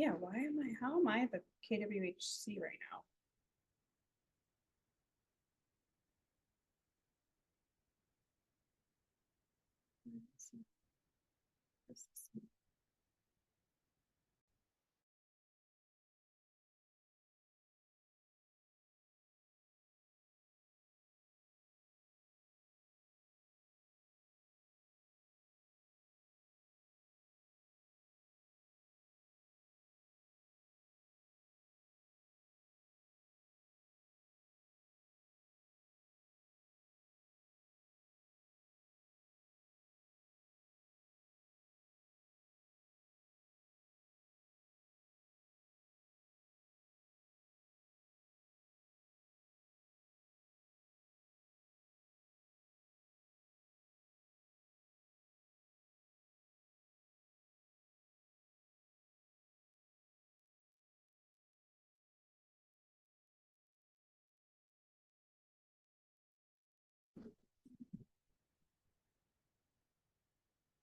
Yeah, how am I the KWHC right now?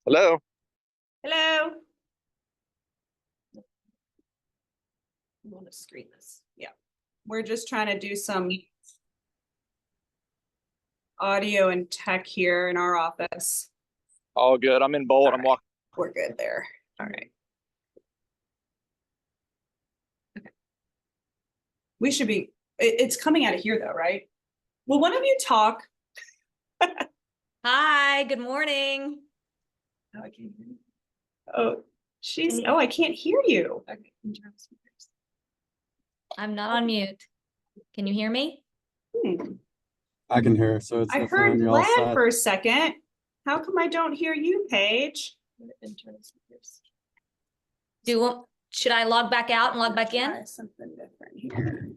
Hello. Hello. I want to screen this. Yeah. We're just trying to do some audio and tech here in our office. All good. I'm in Bolt. I'm walking. We're good there. All right. Okay. We should be, it's coming out of here though, right? Will one of you talk? Hi, good morning. Oh, I can't hear you. Oh, I can't hear you. Okay. I'm not on mute. Can you hear me? I can hear, so it's I the heard phone, you're all Vlad set. for a second. How come I don't hear you, Paige? Should I log back out and log back in? Try something different here.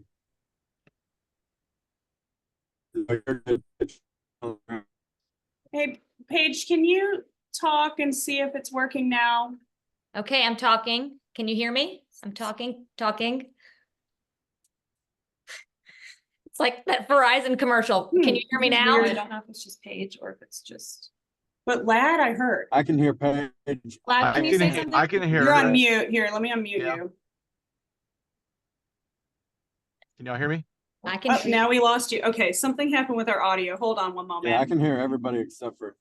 Hey, Paige, can you talk and see if it's working now? Okay, I'm talking. Can you hear me? I'm talking. It's like that Verizon commercial. Can you hear me now? I don't know if it's just Paige or if it's just. But Lad, I heard. I can hear Paige. Lad, can you say something? I can hear. You're on mute. Here, let me unmute you. Can y'all hear me? I can. Oh, now we lost you. Okay, something happened with our audio. Hold on one moment. Yeah, I can hear everybody except for.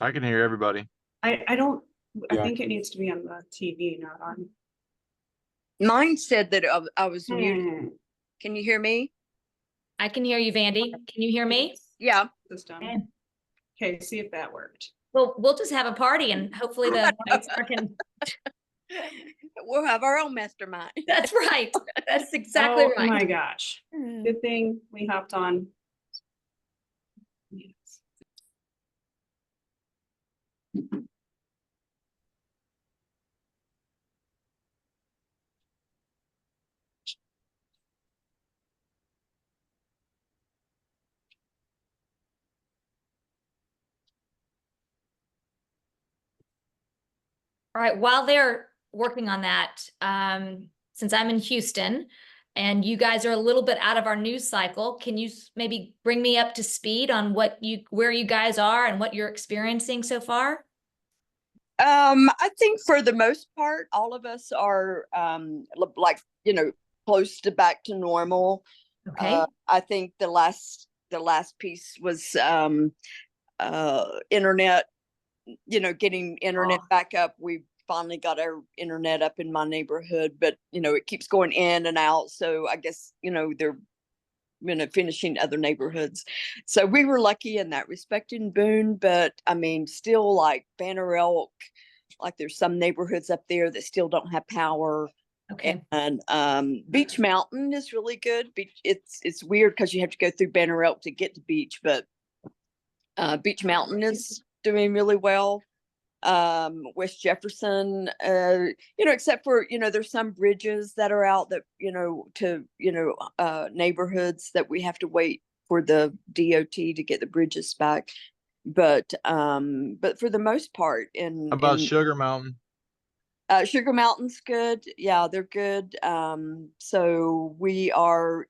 I can hear everybody. I don't. I Yeah. think it needs to be on the TV, not on. Mine said that I was muted. Can you hear me? I can hear you, Vandy. Can you hear me? Yeah. System. Okay, see if that worked. Well, we'll just have a party and hopefully the lights can. We'll have our own mastermind. That's right. That's exactly right. Oh my gosh. Good thing we hopped on. Yes. All right, while they're working on that, since I'm in Houston and you guys are a little bit out of our news cycle, can you maybe bring me up to speed on where you guys are and what you're experiencing so far? I think for the most part, all of us are like, close to back to normal. Okay. I think the last piece was internet, getting internet back up. We finally got our internet up in my neighborhood, but it keeps going in and out. So I guess, they're finishing other neighborhoods. So we were lucky in that respect in Boone, but I mean, still like Banner Elk, like there's some neighborhoods up there that still don't have power. Okay. And Beach Mountain is really good. It's weird because you have to go through Banner Elk to get to Beach, but Beach Mountain is doing really well. West Jefferson, except for, there's some bridges that are out that, to, neighborhoods that we have to wait for the DOT to get the bridges back. But for the most part How about Sugar Mountain? Sugar Mountain's good. Yeah, they're good. So we are,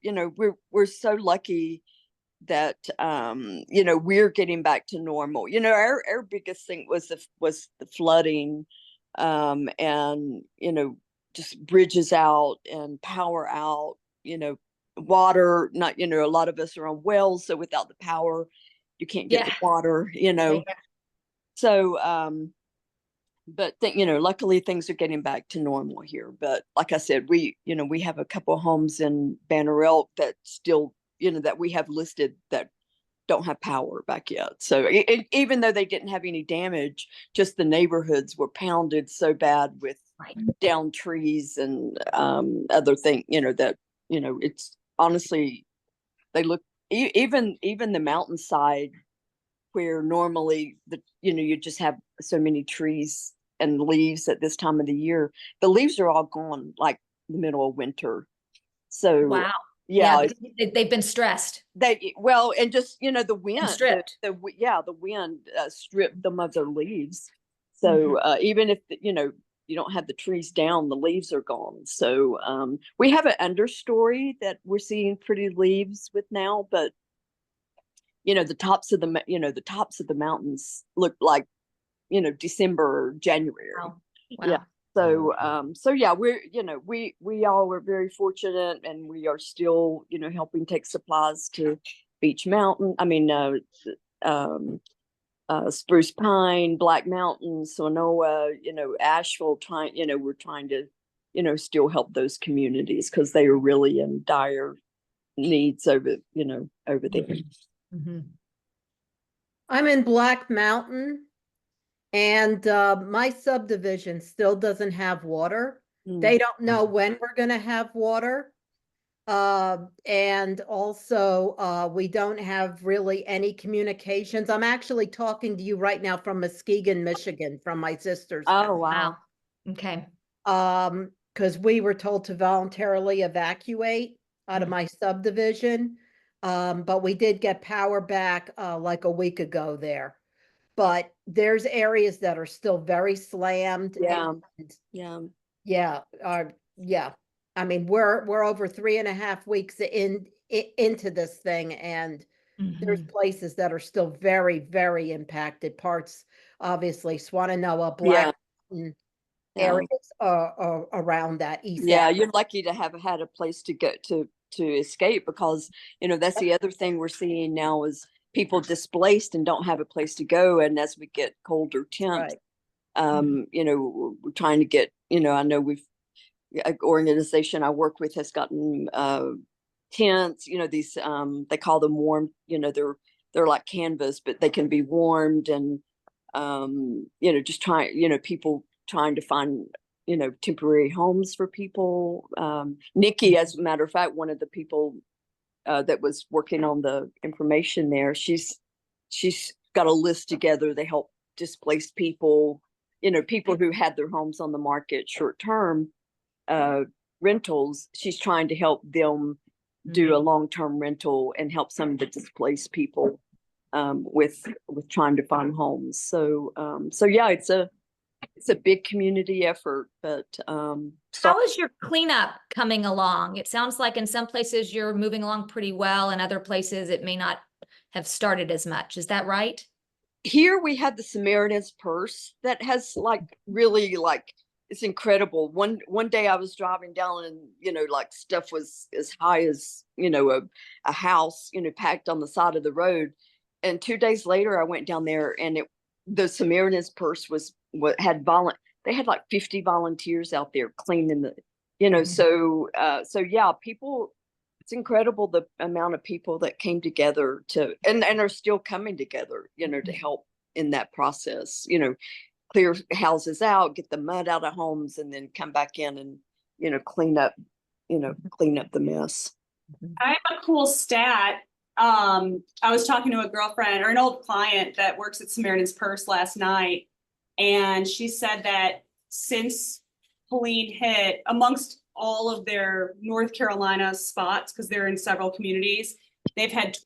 we're so lucky that we're getting back to normal. Our biggest thing was the flooding and, just bridges out and power out, water, not, a lot of us are on wells. So without the power, you can't get the Yeah. water, Yeah. So, but luckily things are getting back to normal here. But like I said, we have a couple of homes in Banner Elk that still, that we have listed that don't have power back yet. So even though they didn't have any damage, just the neighborhoods were pounded so bad with Right. down trees and other things, that, it's honestly, they look, even the mountainside where normally you just have so many trees and leaves at this time of the year, the leaves are all gone like the middle of winter. So Wow. yeah, They've been stressed well, and just the and wind, stripped. the wind stripped them of their leaves. So even if you don't have the trees down, the leaves are gone. So we have an understory that we're seeing pretty leaves with now, but the tops of the mountains look like December or January. Wow. Yeah. So yeah, we're we all were very fortunate, and we are still helping take supplies to Beach Mountain. I mean, Spruce Pine, Black Mountain, Sonoa, Asheville. We're trying to still help those communities because they are really in dire needs over there. Mhm. I'm in Black Mountain, and my subdivision still doesn't have water. They don't know when we're going to have water. And also, we don't have really any communications. I'm actually talking to you right now from Muskegon, Michigan, from my sister's Oh, house. Wow. Okay. Because we were told to voluntarily evacuate out of my subdivision. But we did get power back like a week ago there. But there's areas that are still very slammed. Yeah. And Yeah. yeah. I mean, we're over 3.5 weeks into this thing, and there's Mhm. places that are still very, very impacted. Parts, obviously, Swannanoa, Yeah. Black Mountain Yeah. areas around that east. Yeah, Africa. you're lucky to have had a place to go to escape, because that's the other thing we're seeing now is people displaced and don't have a place to go. And as we get colder temps, Right. we're trying to get, I know an organization I work with has gotten tents, these they call them warm, they're like canvas, but they can be warmed, and just trying, people trying to find temporary homes for people. Nikki, as a matter of fact, one of the people that was working on the information there, she's got a list together to help displaced people, people who had their homes on the market short term rentals. She's trying to help them do a long-term rental and help some of the displaced people with trying to find homes. So yeah, it's a big community effort. But How is your cleanup coming along? It sounds like in some places you're moving along pretty well, and other places it may not have started as much. Is that right? here we had the Samaritan's Purse that has really it's incredible. One day I was driving down, and stuff was as high as a house, packed on the side of the road. And 2 days later I went down there, and the Samaritan's Purse was what had they had like 50 volunteers out there cleaning the so yeah, people, it's incredible the amount of people that came together to and are still coming together, to help in that process, clear houses out, get the mud out of homes, and then come back in and, clean up the mess. I have a cool stat. I was talking to a girlfriend or an old client that works at Samaritan's Purse last night, and she said that since Helene hit, amongst all of their North Carolina spots, because they're in several communities, they've had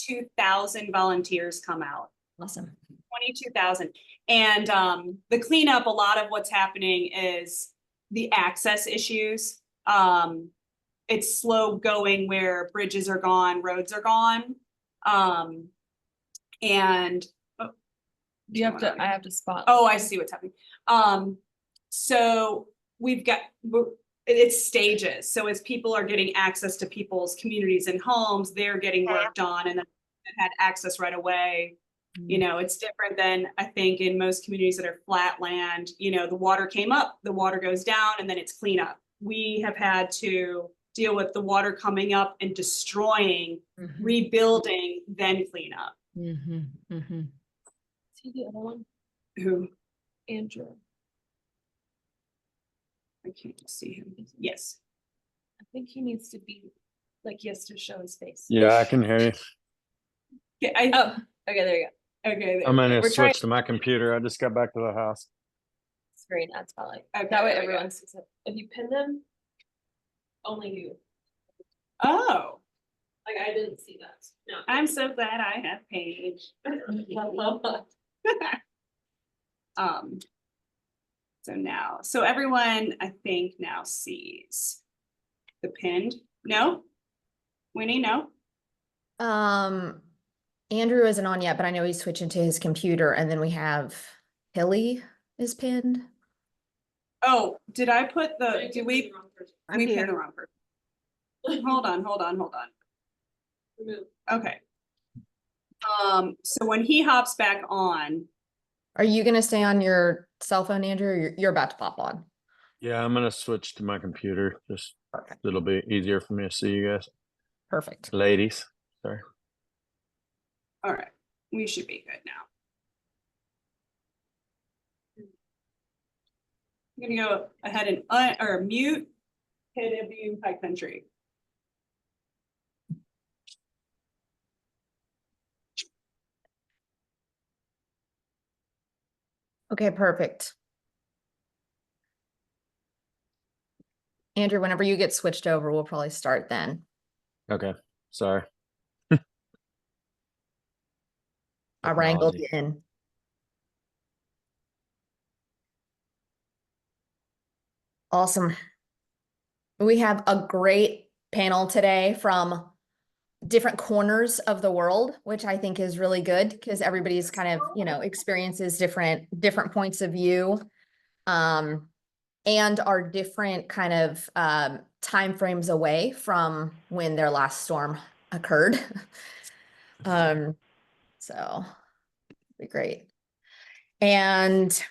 22,000 volunteers come out. Awesome. 22,000. And the cleanup, a lot of what's happening is the access issues. It's slow going where bridges are gone, roads are gone. And I have to spot. oh, I see what's happening. So we've got, it's stages. So as people are getting access to people's communities and homes, they're getting work done and then had access right away. You know, it's different than I think in most communities that are flat land, you know, the water came up, the water goes down, and then it's cleanup. We have had to deal with the water coming up and destroying, rebuilding, then cleanup. See the other one, Who? Andrew. I can't see him. Yes. I think he needs to be, like, he has to show his face. Yeah, I can hear you. Yeah, Oh, okay, there you go. okay. I'm gonna We're switch trying- to my computer. I just got back to the house. Screen, that's probably, Okay, that way there we go. everyone sees it. If you pin them, only you. Oh, Like, I didn't see that. No. I'm so glad I have Paige. So now, so everyone, I think now sees the pinned, no? Winnie, no? Andrew isn't on yet, but I know he's switching to his computer, and then we have Hilly is pinned. Oh, did I put the, did we I'm pinned here. the wrong person? Hold on. Remove. Okay. So when he hops back on, Are you gonna stay on your cell phone, Andrew, or you're about to pop on? Yeah, I'm gonna switch to my computer. Just Okay. a little bit easier for me to see you guys. Perfect. Ladies. Sorry. all right, we should be good now. I'm gonna go ahead and or mute KW Pike Country. Okay, perfect. Andrew, whenever you get switched over, we'll probably start then. Okay. Sorry. I wrangled Technology. you in. Awesome. We have a great panel today from different corners of the world, which I think is really good because everybody's kind of, you know, experiences different points of view. And are different kind of time frames away from when their last storm occurred. So be great. And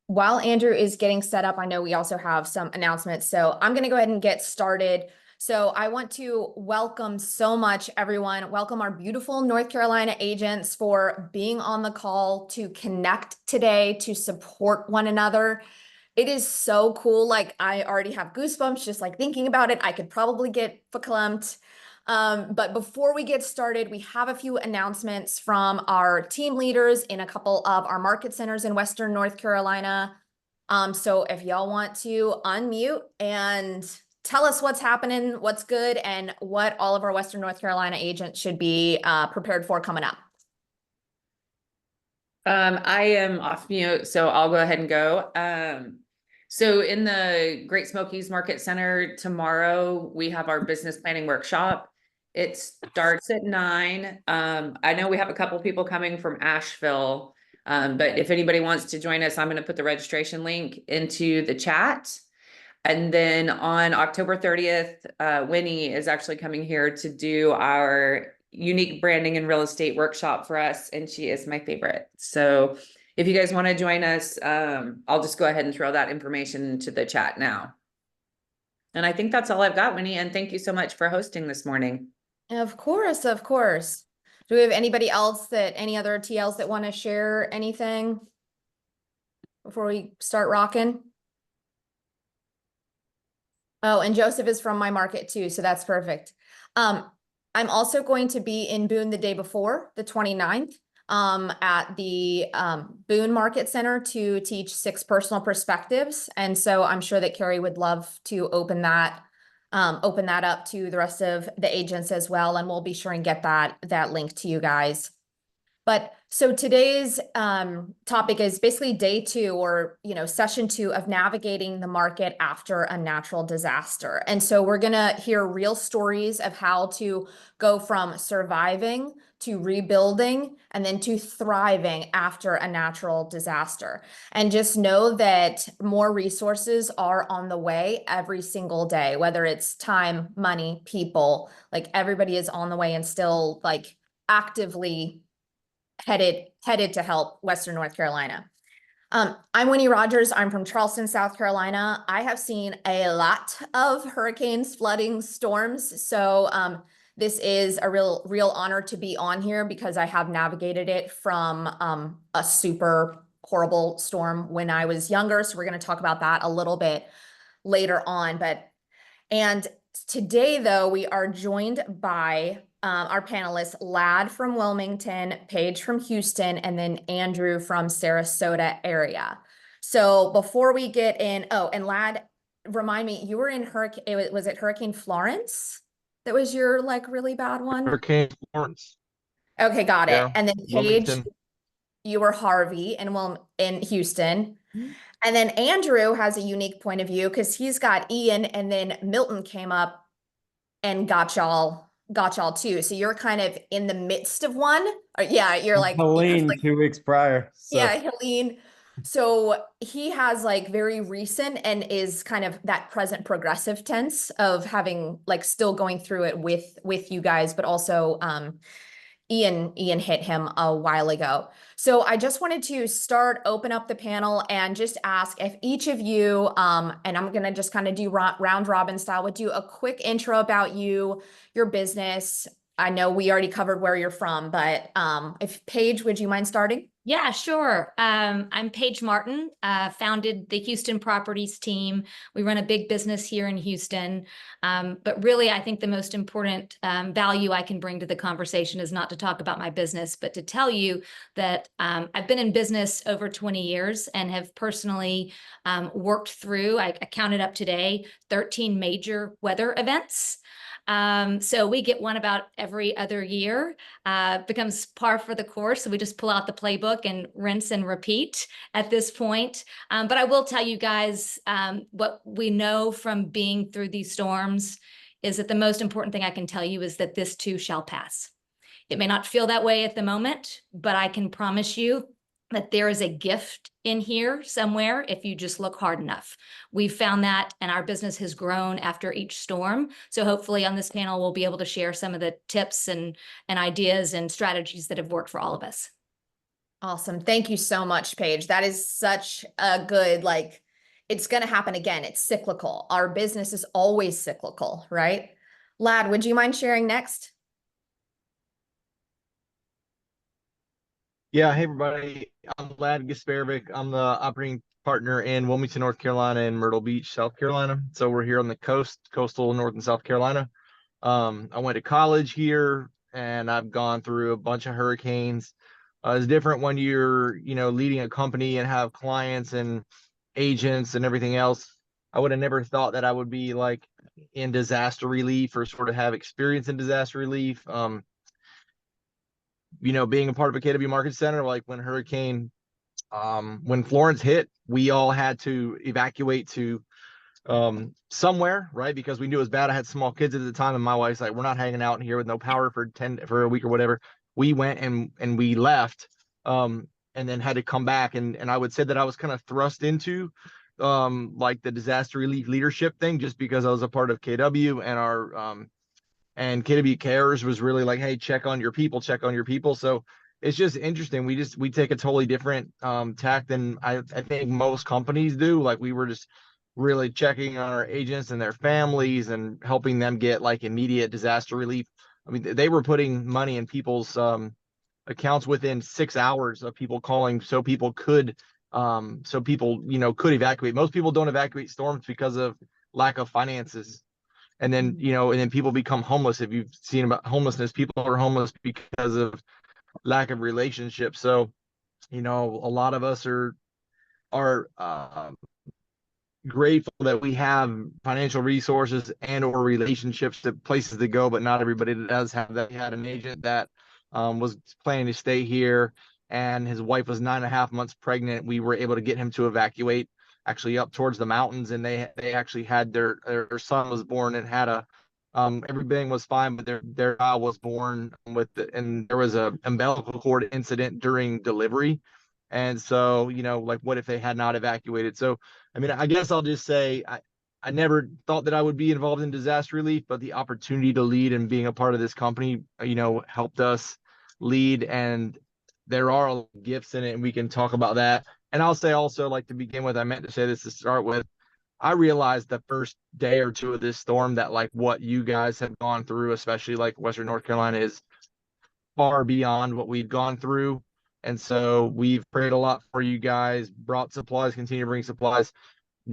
while Andrew is getting set up, I know we also have some announcements. So I'm going to go ahead and get started. So I want to welcome so much everyone. Welcome our beautiful North Carolina agents for being on the call to connect today, to support one another. It is so cool. Like I already have goosebumps just like thinking about it. I could probably get verklempt. But before we get started, we have a few announcements from our team leaders in a couple of our market centers in Western North Carolina. So if y'all want to unmute and tell us what's happening, what's good, and what all of our Western North Carolina agents should be prepared for coming up. I am off mute, so I'll go ahead and go. So in the Great Smokies Market Center tomorrow, we have our business planning workshop. It starts at 9. I know we have a couple people coming from Asheville, but if anybody wants to join us, I'm going to put the registration link into the chat. And then on October 30th, Winnie is actually coming here to do our unique branding and real estate workshop for us. And she is my favorite. So if you guys want to join us, I'll just go ahead and throw that information into the chat now. And I think that's all I've got, Winnie. And thank you so much for hosting this morning. Of course, of course. Do we have anybody else any other TLs that want to share anything before we start rocking? Oh, and Joseph is from my market too, so that's perfect. I'm also going to be in Boone the day before, the 29th, at the Boone Market Center to teach 6 personal perspectives. And so I'm sure that Carrie would love to open that up to the rest of the agents as well. And we'll be sure and get that link to you guys. But so today's topic is basically day 2 or, session 2 of navigating the market after a natural disaster. And so we're going to hear real stories of how to go from surviving to rebuilding and then to thriving after a natural disaster. And just know that more resources are on the way every single day, whether it's time, money, people, like everybody is on the way and still like actively headed to help Western North Carolina. I'm Winnie Rogers. I'm from Charleston, South Carolina. I have seen a lot of hurricanes, flooding, storms. So this is a real honor to be on here because I have navigated it from a super horrible storm when I was younger. So we're going to talk about that a little bit later on. And today, though, we are joined by our panelists, Lad from Wilmington, Paige from Houston, and then Andrew from Sarasota area. So before we get in, and Lad, remind me, you were in was it Hurricane Florence? That was your like really bad one? Hurricane Florence. Okay, got it. Yeah, And then Paige, Wilmington. you were Harvey in Houston. And then Andrew has a unique point of view because he's got Ian, and then Milton came up and got y'all too. So you're kind of in the midst of one. Or, yeah, you're like Helene like 2 weeks prior. So. yeah, Helene. So he has like very recent and is kind of that present progressive tense of having like still going through it with you guys, but also Ian hit him a while ago. So I just wanted to open up the panel and just ask if each of you, and I'm going to just kind of do round robin style, would do a quick intro about you, your business. I know we already covered where you're from, but if Paige, would you mind starting? Yeah, sure. I'm Paige Martin, founded the Houston Properties team. We run a big business here in Houston. But really, I think the most important value I can bring to the conversation is not to talk about my business, but to tell you that I've been in business over 20 years and have personally worked through, I counted up today, 13 major weather events. So we get one about every other year, becomes par for the course. So we just pull out the playbook and rinse and repeat at this point. But I will tell you guys, what we know from being through these storms is that the most important thing I can tell you is that this too shall pass. It may not feel that way at the moment, but I can promise you that there is a gift in here somewhere if you just look hard enough. We've found that, and our business has grown after each storm. So hopefully on this panel, we'll be able to share some of the tips and ideas and strategies that have worked for all of us. Awesome. Thank you so much, Paige. That is such a good, it's going to happen again. It's cyclical. Our business is always cyclical, right? Lad, would you mind sharing next? Yeah, hey everybody. I'm Lad Gasparovic. I'm the operating partner in Wilmington, North Carolina, and Myrtle Beach, South Carolina. So we're here on the coastal North and South Carolina. I went to college here, and I've gone through a bunch of hurricanes. It's different when you're, leading a company and have clients and agents and everything else. I would have never thought that I would be like in disaster relief or sort of have experience in disaster relief. Being a part of a KW Market Center, like when when Florence hit, we all had to evacuate to somewhere, right? Because we knew it was bad. I had small kids at the time, and my wife's like, we're not hanging out in here with no power for a week or whatever. We went and we left, and then had to come back. And I would say that I was kind of thrust into like the disaster relief leadership thing just because I was a part of KW, and our and KW Cares was really like, hey, check on your people. So it's just interesting. We take a totally different tack than I think most companies do. Like we were just really checking on our agents and their families and helping them get like immediate disaster relief. I mean, they were putting money in people's accounts within 6 hours of people calling, so people could evacuate. Most people don't evacuate storms because of lack of finances. And then, people become homeless. If you've seen about homelessness, people are homeless because of lack of relationships. So, a lot of us are grateful that we have financial resources and or relationships to places to go, but not everybody does have that. We had an agent that was planning to stay here, and his wife was 9.5 months pregnant. We were able to get him to evacuate actually up towards the mountains, and they actually had their son was born and had a everything was fine, but their child was born and there was a umbilical cord incident during delivery. And so, like, what if they had not evacuated? So, I mean, I guess I'll just say I never thought that I would be involved in disaster relief, but the opportunity to lead and being a part of this company, helped us lead. And there are gifts in it, and we can talk about that. And I'll say also, like, to begin with, I meant to say this to start with. I realized the first day or two of this storm that, like, what you guys have gone through, especially like Western North Carolina, is far beyond what we've gone through. And so we've prayed a lot for you guys, brought supplies, continue to bring supplies.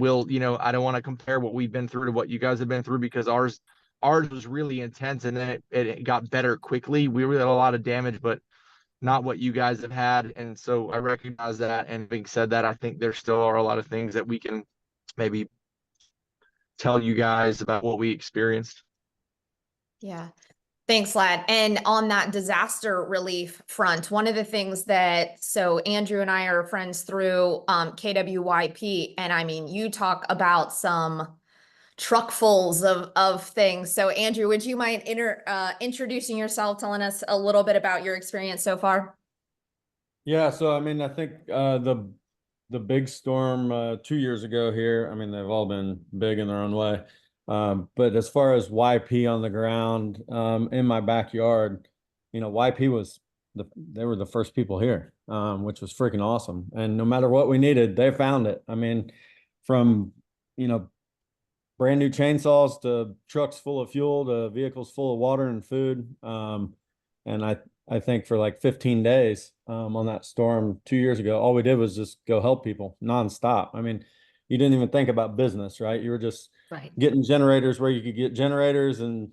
I don't want to compare what we've been through to what you guys have been through, because ours was really intense, and then it got better quickly. We really had a lot of damage, but not what you guys have had. And so I recognize that. And being said that, I think there still are a lot of things that we can maybe tell you guys about what we experienced. Yeah. Thanks, Lad. And on that disaster relief front, one of the things so Andrew and I are friends through KWYP, and I mean, you talk about some truckfuls of things. So Andrew, would you mind introducing yourself, telling us a little bit about your experience so far? Yeah, so I mean, I think the big storm 2 years ago here, I mean, they've all been big in their own way. But as far as YP on the ground, in my backyard, YP they were the first people here, which was freaking awesome. And no matter what we needed, they found it. I mean, from, brand new chainsaws to trucks full of fuel to vehicles full of water and food. And I think for like 15 days on that storm 2 years ago, all we did was just go help people nonstop. I mean, you didn't even think about business, right? You were just getting generators where you could get generators. And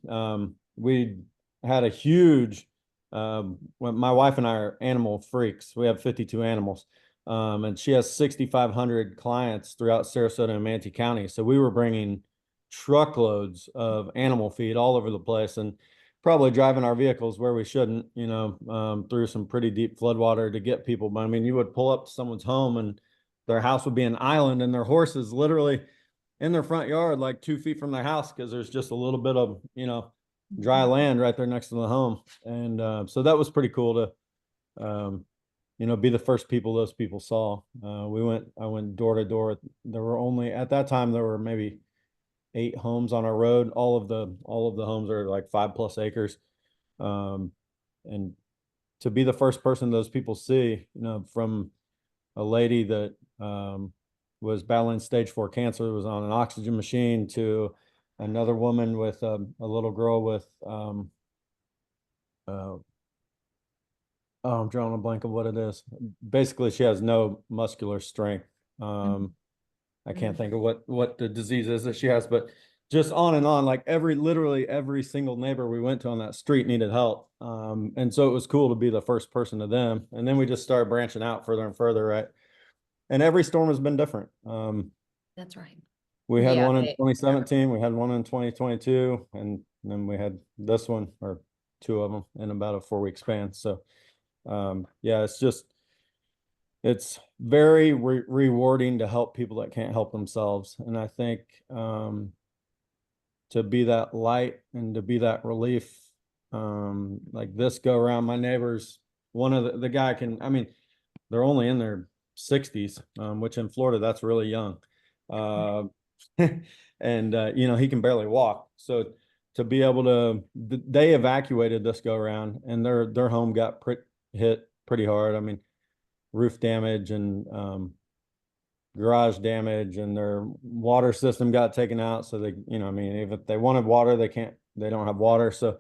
we had a huge, my wife and I are animal freaks. We have 52 animals. And she has 6,500 clients throughout Sarasota and Manatee County. So we were bringing truckloads of animal feed all over the place, and probably driving our vehicles where we shouldn't, through some pretty deep floodwater to get people. But I mean, you would pull up to someone's home and their house would be an island, and their horses literally in their front yard, like 2 feet from their house, because there's just a little bit of, dry land right there next to the home. And so that was pretty cool to, be the first people those people saw. I went door to door. There were only, at that time, there were maybe 8 homes on our road. All of the homes are like 5+ acres. And to be the first person those people see, from a lady that was battling stage 4 cancer, was on an oxygen machine, to another woman with a little girl with I'm drawing a blank of what it is. Basically, she has no muscular strength. I can't think of what the disease is that she has, but just on and on, like literally every single neighbor we went to on that street needed help. And so it was cool to be the first person to them. And then we just started branching out further and further, right? And every storm has been different. That's right. We had one in 2017, we had one in 2022, and then we had this one, or 2 of them, in about a 4-week span. So yeah, it's very rewarding to help people that can't help themselves. And I think to be that light and to be that relief, like this go around, my neighbors, one of the guy I mean, they're only in their 60s, which in Florida, that's really young. And he can barely walk. So to be able to, they evacuated this go around, and their home got hit pretty hard. I mean, roof damage and garage damage, and their water system got taken out. So they, I mean, if they wanted water, they don't have water. So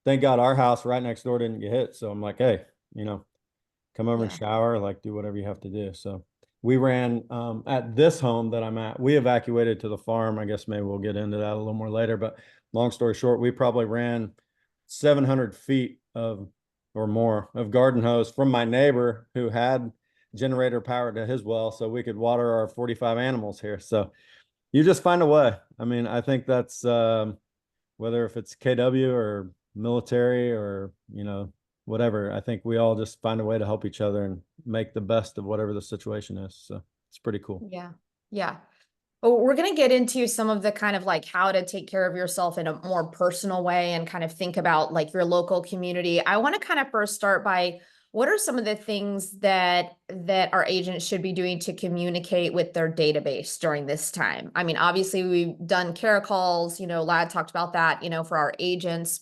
thank God our house right next door didn't get hit. So I'm like, hey, come over and shower, like do whatever you have to do. So we ran at this home that I'm at, we evacuated to the farm. I guess maybe we'll get into that a little more later, but long story short, we probably ran 700 feet or more of garden hose from my neighbor who had generator power to his well, so we could water our 45 animals here. So you just find a way. I mean, I think that's whether if it's KW or military or whatever. I think we all just find a way to help each other and make the best of whatever the situation is. So it's pretty cool. Yeah. Yeah. Well, we're going to get into some of the kind of like how to take care of yourself in a more personal way and kind of think about like your local community. I want to kind of first start by what are some of the things that our agents should be doing to communicate with their database during this time? I mean, obviously we've done care calls, Lad talked about that, for our agents,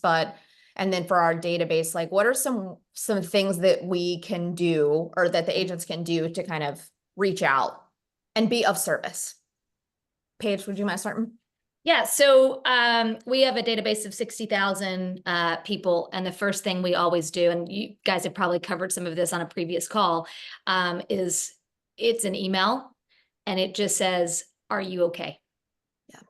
and then for our database, like what are some things that we can do or that the agents can do to kind of reach out and be of service? Paige, would you mind starting? Yeah, so we have a database of 60,000 people, and the first thing we always do, and you guys have probably covered some of this on a previous call, is it's an email, and it just says, "Are you okay?" Yeah.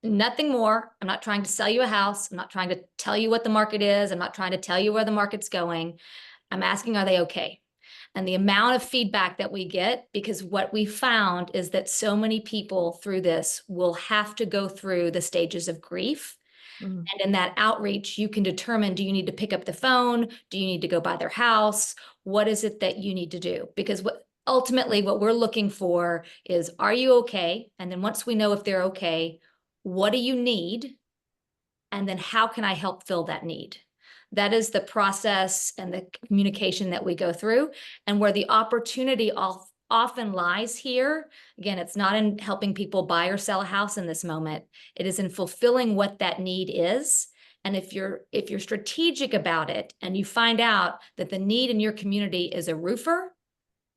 Nothing more. I'm not trying to sell you a house. I'm not trying to tell you what the market is. I'm not trying to tell you where the market's going. I'm asking, are they okay? And the amount of feedback that we get, because what we found is that so many people through this will have to go through the stages of grief. Mhm. And in that outreach, you can determine, do you need to pick up the phone? Do you need to go by their house? What is it that you need to do? Because ultimately what we're looking for is, are you okay? And then once we know if they're okay, what do you need? And then how can I help fill that need? That is the process and the communication that we go through, and where the opportunity often lies here. Again, it's not in helping people buy or sell a house in this moment. It is in fulfilling what that need is. And if you're strategic about it and you find out that the need in your community is a roofer,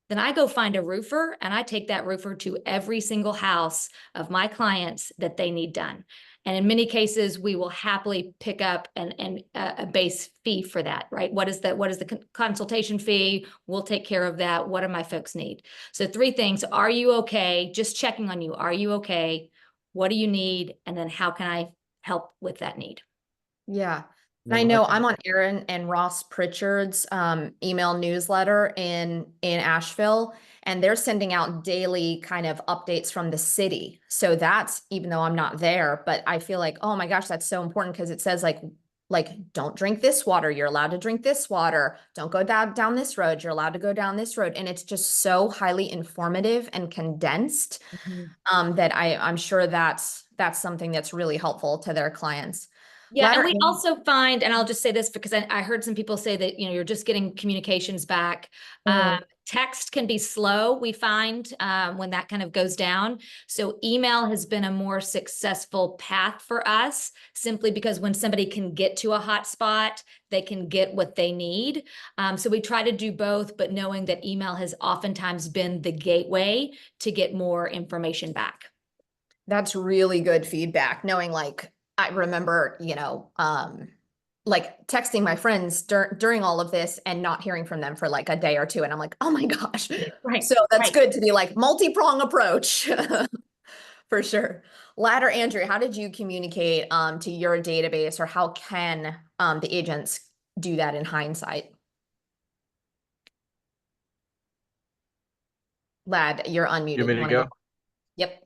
then I go find a roofer and I take that roofer to every single house of my clients that they need done. And in many cases, we will happily pick up a base fee for that, right? What is the consultation fee? We'll take care of that. What do my folks need? So 3 things. Are you okay? Just checking on you. Are you okay? What do you need? And then how can I help with that need? Yeah. And Well, I I know can- I'm on Aaron and Ross Pritchard's email newsletter in Asheville, and they're sending out daily kind of updates from the city. So that's, even though I'm not there, but I feel like, oh my gosh, that's so important, because it says like don't drink this water, you're allowed to drink this water, don't go down this road, you're allowed to go down this road. And it's just so highly informative and condensed that I'm sure that's something that's really helpful to their clients. Yeah, and Ladder we also find, and I'll just say this because I heard some people say that, you're just getting communications back. Text can be slow, we find, when that kind of goes down. So email has been a more successful path for us, simply because when somebody can get to a hot spot, they can get what they need. So we try to do both, but knowing that email has oftentimes been the gateway to get more information back. That's really good feedback, knowing like I remember, like texting my friends during all of this and not hearing from them for like a day or 2. And I'm like, oh my gosh. Right. So that's right. good to be like multi-prong approach for sure. Ladder, Andrew, how did you communicate to your database, or how can the agents do that in hindsight? Lad, you're unmuted. You want me to go? Yep.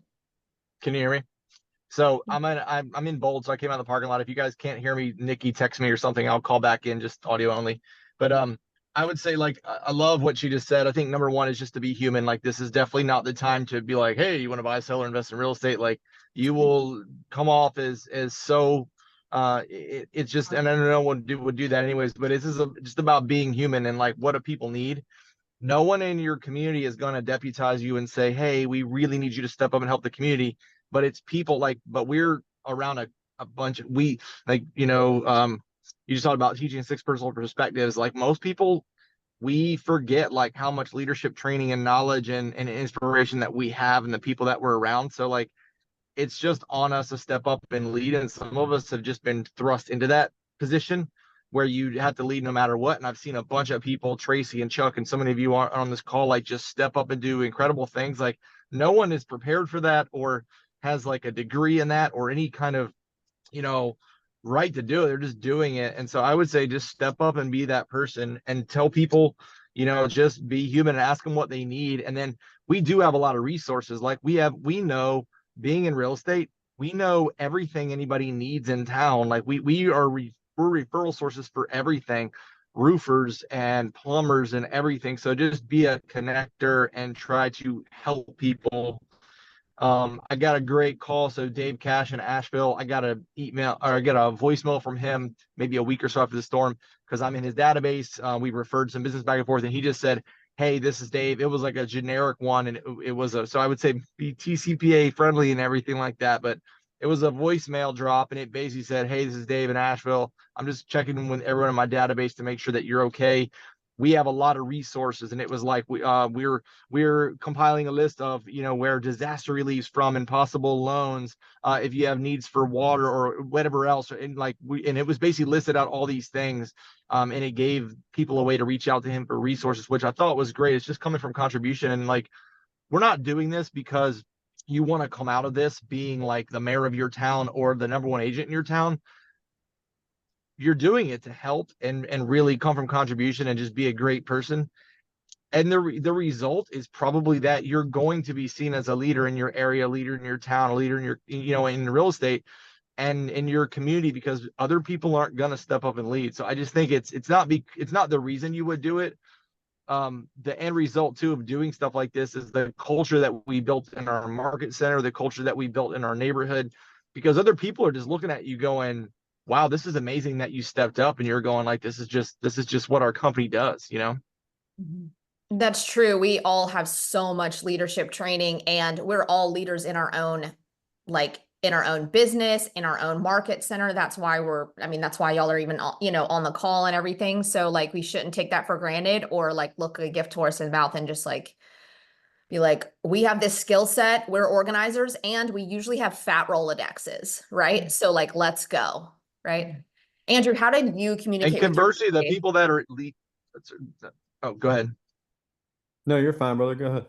Can you hear me? So I'm in bold, so I came out of the parking lot. If you guys can't hear me, Nikki, text me or something. I'll call back in, just audio only. But I would say, like, I love what she just said. I think number one is just to be human. Like, this is definitely not the time to be like, hey, you want to buy, sell, or invest in real estate? Like, you will come off as so it's just, and I don't know what would do that anyways, but it's just about being human and like, what do people need? No one in your community is going to deputize you and say, hey, we really need you to step up and help the community. But it's people like, but we're around a bunch of, we like, you just talked about teaching 6 personal perspectives. Like, most people, we forget like how much leadership training and knowledge and inspiration that we have and the people that we're around. So like, it's just on us to step up and lead. And some of us have just been thrust into that position where you have to lead no matter what. And I've seen a bunch of people, Tracy and Chuck, and so many of you are on this call, like, just step up and do incredible things. Like, no one is prepared for that or has like a degree in that or any kind of, right to do it. They're just doing it. And so I would say, just step up and be that person and tell people, just be human and ask them what they need. And then we do have a lot of resources. Like, we know, being in real estate, we know everything anybody needs in town. Like, we're referral sources for everything. roofers and plumbers and everything. So just be a connector and try to help people. I got a great call. So Dave Cash in Asheville, I got a email or I got a voicemail from him maybe a week or so after the storm because I'm in his database. We referred some business back and forth, and he just said, "Hey, this is Dave." It was like a generic one, and it was a so I would say be TCPA friendly and everything like that, but it was a voicemail drop, and it basically said, "Hey, this is Dave in Asheville. I'm just checking in with everyone in my database to make sure that you're okay. We have a lot of resources," and it was like we're compiling a list of where disaster reliefs from and possible loans if you have needs for water or whatever else, and it was basically listed out all these things, and it gave people a way to reach out to him for resources, which I thought was great. It's just coming from contribution, and like we're not doing this because you want to come out of this being like the mayor of your town or the number one agent in your town. You're doing it to help and really come from contribution and just be a great person. And the result is probably that you're going to be seen as a leader in your area, a leader in your town, a leader in your in real estate and in your community, because other people aren't going to step up and lead. So I just think it's not the reason you would do it. The end result too of doing stuff like this is the culture that we built in our market center, the culture that we built in our neighborhood, because other people are just looking at you going, "Wow, this is amazing that you stepped up," and you're going like, this is just what our company does, you know? That's true. We all have so much leadership training, and we're all leaders in our own, like in our own business, in our own market center. That's why that's why y'all are even, on the call and everything. So like, we shouldn't take that for granted or like look a gift horse in the mouth and just like be like, we have this skill set, we're organizers, and we usually have fat Rolodexes, right? So like, let's go, right? Andrew, how did you communicate? And with your conversely, the team? people that are lead. Oh, go ahead. No, you're fine, brother. Go ahead.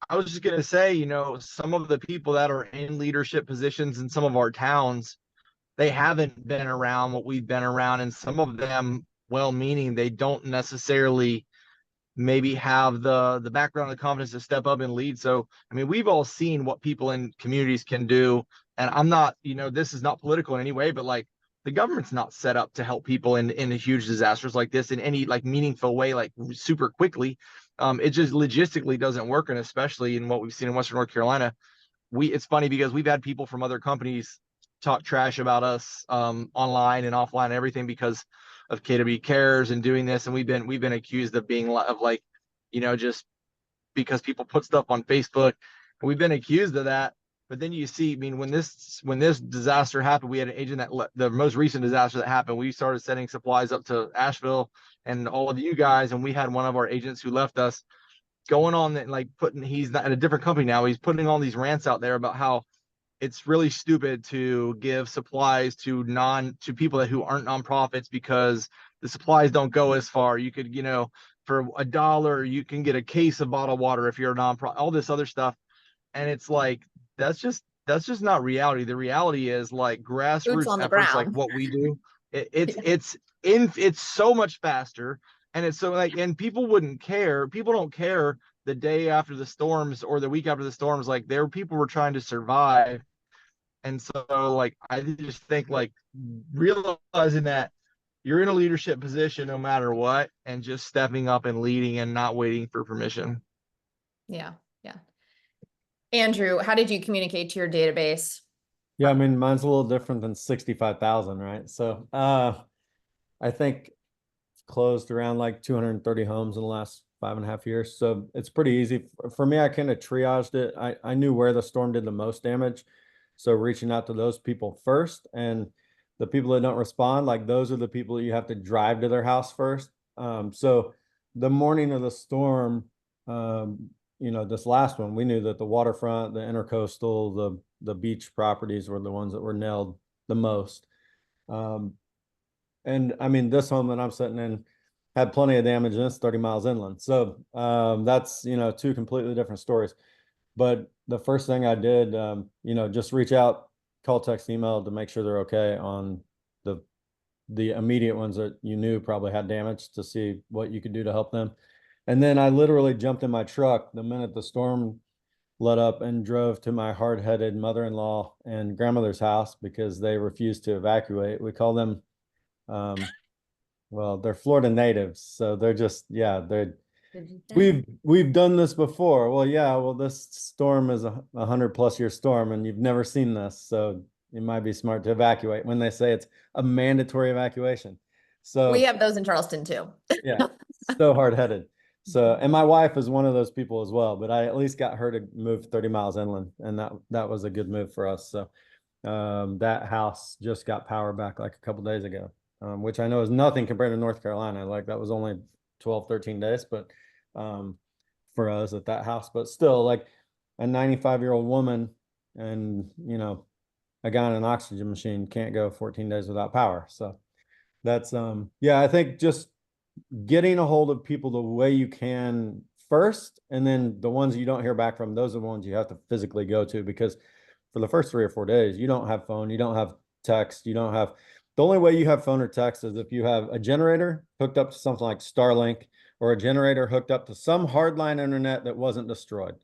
I was just going to say, some of the people that are in leadership positions in some of our towns, they haven't been around what we've been around. And some of them, well-meaning, they don't necessarily maybe have the background and the confidence to step up and lead. So, I mean, we've all seen what people in communities can do. And I'm not, this is not political in any way, but like the government's not set up to help people in huge disasters like this in any like meaningful way, like super quickly. It just logistically doesn't work. And especially in what we've seen in Western North Carolina, it's funny because we've had people from other companies talk trash about us online and offline and everything because of KW Cares and doing this, and we've been accused of being of like, just because people put stuff on Facebook, and we've been accused of that. But then you see, I mean, when this disaster happened, we had an agent that the most recent disaster that happened, we started sending supplies up to Asheville and all of you guys, and we had one of our agents who left us going on and like he's not at a different company now. He's putting all these rants out there about how it's really stupid to give supplies to people who aren't nonprofits because the supplies don't go as far. You could, for $1, you can get a case of bottled water if you're a nonprofit, all this other stuff. And it's like, that's just not reality. The reality is like Boots on grassroots the efforts like ground. what we do. It's so much faster. And it's so like, and people wouldn't care. People don't care the day after the storms or the week after the storms. Like people were trying to survive. And so like, I just think like realizing that you're in a leadership position no matter what, and just stepping up and leading and not waiting for permission. Yeah. Yeah. Andrew, how did you communicate to your database? Yeah, I mean, mine's a little different than 65,000, right? So, I think it's closed around like 230 homes in the last 5.5 years. So it's pretty easy for me. I kind of triaged it. I knew where the storm did the most damage. So reaching out to those people first, and the people that don't respond, like those are the people that you have to drive to their house first. So the morning of the storm, this last one, we knew that the waterfront, the intercoastal, the beach properties were the ones that were nailed the most. And I mean, this home that I'm sitting in had plenty of damage, and it's 30 miles inland. So that's, two completely different stories. But the first thing I did, just reach out, call, text, email to make sure they're okay on the immediate ones that you knew probably had damage, to see what you could do to help them. And then I literally jumped in my truck the minute the storm let up and drove to my hard-headed mother-in-law and grandmother's house because they refused to evacuate. We call them well, they're Florida natives, so they're just, yeah, they're, Did you say? we've done this before. Well, yeah, well, this storm is a 100+ year storm and you've never seen this, so it might be smart to evacuate when they say it's a mandatory evacuation. So We have those in Charleston too. yeah, so hard-headed. So, and my wife is one of those people as well, but I at least got her to move 30 miles inland, and that was a good move for us. So, that house just got power back like a couple days ago, which I know is nothing compared to North Carolina. Like that was only 12, 13 days, but for us at that house, but still like a 95-year-old woman and, you know, a guy on an oxygen machine can't go 14 days without power. So that's, yeah, I think just getting a hold of people the way you can first, and then the ones you don't hear back from, those are the ones you have to physically go to, because for the first 3 or 4 days, you don't have phone, you don't have text, you don't have, the only way you have phone or text is if you have a generator hooked up to something like Starlink, or a generator hooked up to some hardline internet that wasn't destroyed.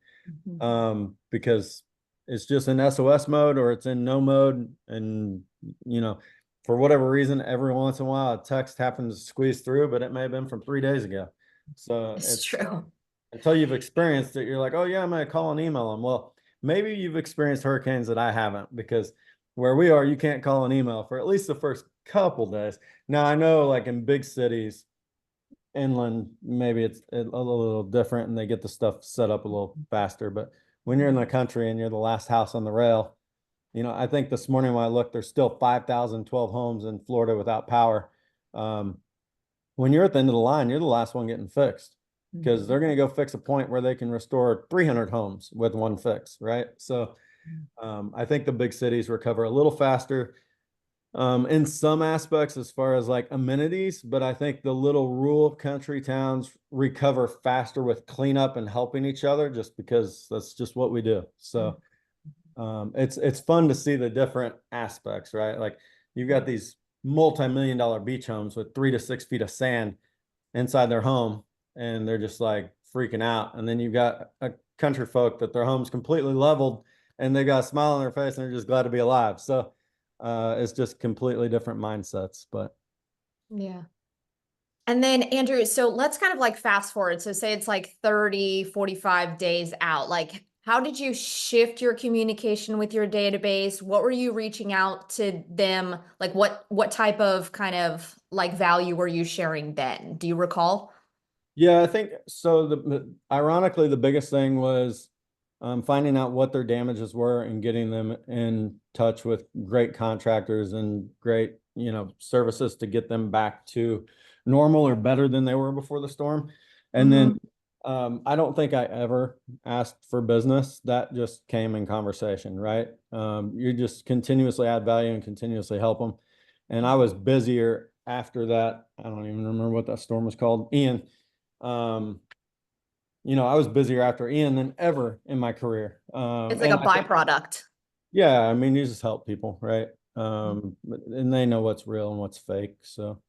Because it's just in SOS mode or it's in no mode. And, you know, for whatever reason, every once in a while, a text happens to squeeze through, but it may have been from 3 days ago. So It's true. until you've experienced it, you're like, oh yeah, I'm going to call and email them. Well, maybe you've experienced hurricanes that I haven't, because where we are, you can't call an email for at least the first couple days. Now I know like in big cities, inland, maybe it's a little different and they get the stuff set up a little faster. But when you're in the country and you're the last house on the rail, you know, I think this morning when I looked, there's still 5,012 homes in Florida without power. When you're at the end of the line, you're the last one getting fixed, because they're going to go fix a point where they can restore 300 homes with one fix, right? So I think the big cities recover a little faster in some aspects as far as like amenities, but I think the little rural country towns recover faster with cleanup and helping each other, just because that's just what we do. So it's fun to see the different aspects, right? Like you've got these multi-million-dollar beach homes with 3 to 6 feet of sand inside their home, and they're just like freaking out. And then you've got a country folk that their home's completely leveled and they got a smile on their face and they're just glad to be alive. So it's just completely different mindsets, but Yeah. And then Andrew, so let's kind of like fast forward. So say it's like 30, 45 days out. Like, how did you shift your communication with your database? What were you reaching out to them? Like what type of kind of like value were you sharing then? Do you recall? yeah, I think so. Ironically, the biggest thing was finding out what their damages were and getting them in touch with great contractors and great, you know, services to get them back to normal or better than they were before the storm. And then I don't think I ever asked for business. That just came in conversation, right? You just continuously add value and continuously help them. And I was busier after that. I don't even remember what that storm was called, Ian. You know, I was busier after Ian than ever in my career. It's like a byproduct. Yeah, I mean, you just help people, right? And they know what's real and what's fake. So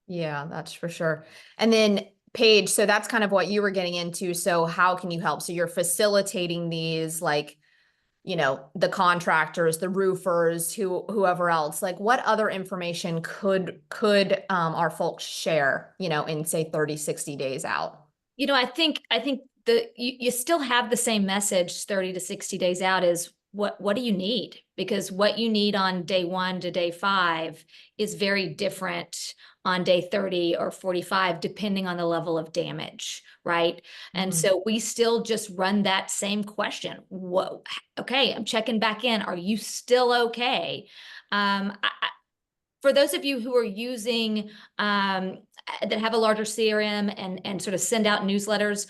Yeah, that's for sure. And then Paige, so that's kind of what you were getting into. So how can you help? So you're facilitating these, like, you know, the contractors, the roofers, whoever else. Like, what other information could our folks share, you know, in say 30, 60 days out? You know, I think you still have the same message 30 to 60 days out is what do you need? Because what you need on day 1 to day 5 is very different on day 30 or 45, depending on the level of damage, right? And so we still just run that same question. Okay, I'm checking back in. Are you still okay? For those of you who are using that have a larger CRM and sort of send out newsletters,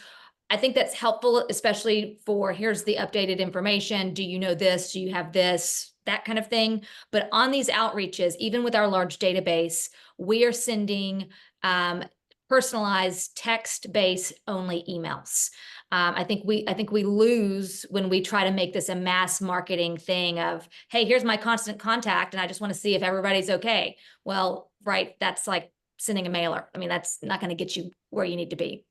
I think that's helpful, especially for here's the updated information. Do you know this? Do you have this? That kind of thing. But on these outreaches, even with our large database, we are sending personalized text-based only emails. I think we lose when we try to make this a mass marketing thing of, hey, here's my constant contact, and I just want to see if everybody's okay. Well, right, that's like sending a mailer. I mean, that's not going to get you where you need to be.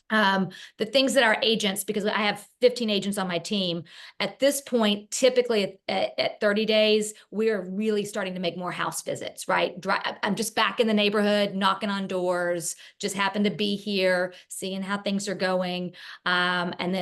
The things that our agents, because I have 15 agents on my team, at this point, typically at 30 days, we're really starting to make more house visits, right? I'm just back in the neighborhood, knocking on doors, just happen to be here, seeing how things are going. And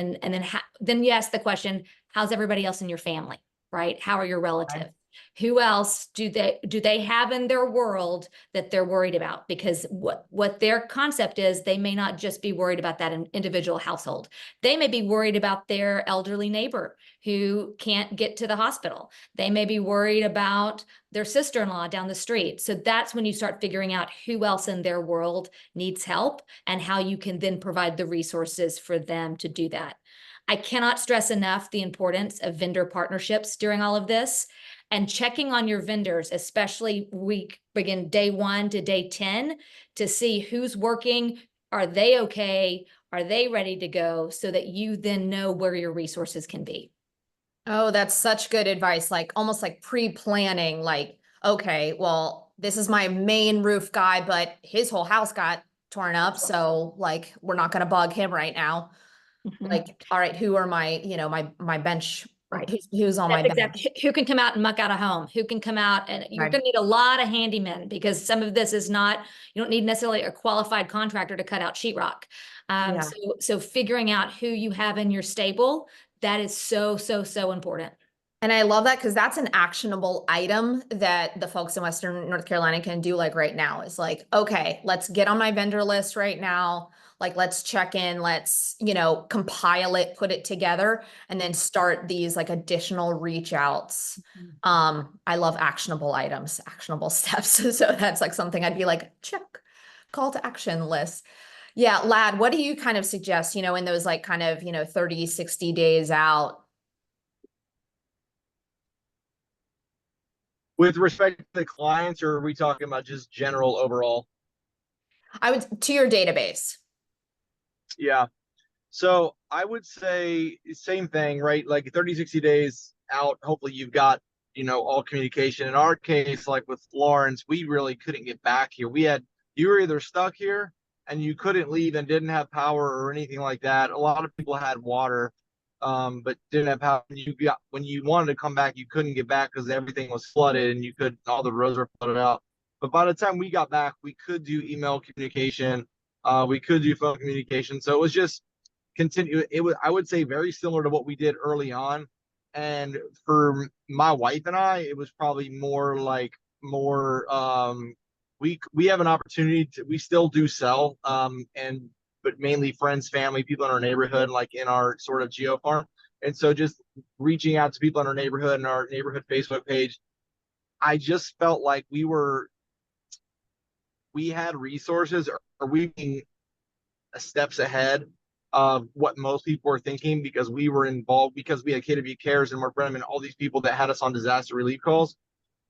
then you ask the question, how's everybody else in your family, right? How are your relatives? Who else do they have in their world that they're worried about? Because what their concept is, they may not just be worried about that individual household. They may be worried about their elderly neighbor who can't get to the hospital. They may be worried about their sister-in-law down the street. So that's when you start figuring out who else in their world needs help and how you can then provide the resources for them to do that. I cannot stress enough the importance of vendor partnerships during all of this. And checking on your vendors, especially begin day 1 to day 10, to see who's working. Are they okay? Are they ready to go? So that you then know where your resources can be. Oh, that's such good advice. Like almost like pre-planning, like, okay, well, this is my main roof guy, but his whole house got torn up. So like, we're not going to bug him right now. Like, all right, who are my, my bench, Right. who's on my That's bench? exactly. Who can come out and muck out a home? Who can come out, and you're Right. going to need a lot of handymen, because some of this is not, you don't need necessarily a qualified contractor to cut out sheetrock. Yeah. So figuring out who you have in your stable, that is so, so, so important. And I love that because that's an actionable item that the folks in Western North Carolina can do like right now. Is like, okay, let's get on my vendor list right now. Like, let's check in, let's, compile it, put it together, and then start these like additional reach outs. I love actionable items, actionable steps. So that's like something I'd be like, check, call to action list. Yeah, Lad, what do you kind of suggest, in those like kind of, 30, 60 days out? With respect to the clients, or are we talking about just general overall? I would to your database. Yeah. So I would say same thing, right? Like 30, 60 days out, hopefully you've got, all communication. In our case, like with Florence, we really couldn't get back here. You were either stuck here and you couldn't leave and didn't have power or anything like that. A lot of people had water, but didn't have power. When you wanted to come back, you couldn't get back because everything was flooded and all the roads were flooded out. But by the time we got back, we could do email communication. We could do phone communication. So it was just continue. I would say very similar to what we did early on. And for my wife and I, it was probably we have an opportunity we still do sell, but mainly friends, family, people in our neighborhood, like in our sort of geo farm. And so just reaching out to people in our neighborhood and our neighborhood Facebook page, I just felt like we had resources, or we being steps ahead of what most people were thinking, because we were involved, because we had KW Cares and Mark Brenham and all these people that had us on disaster relief calls.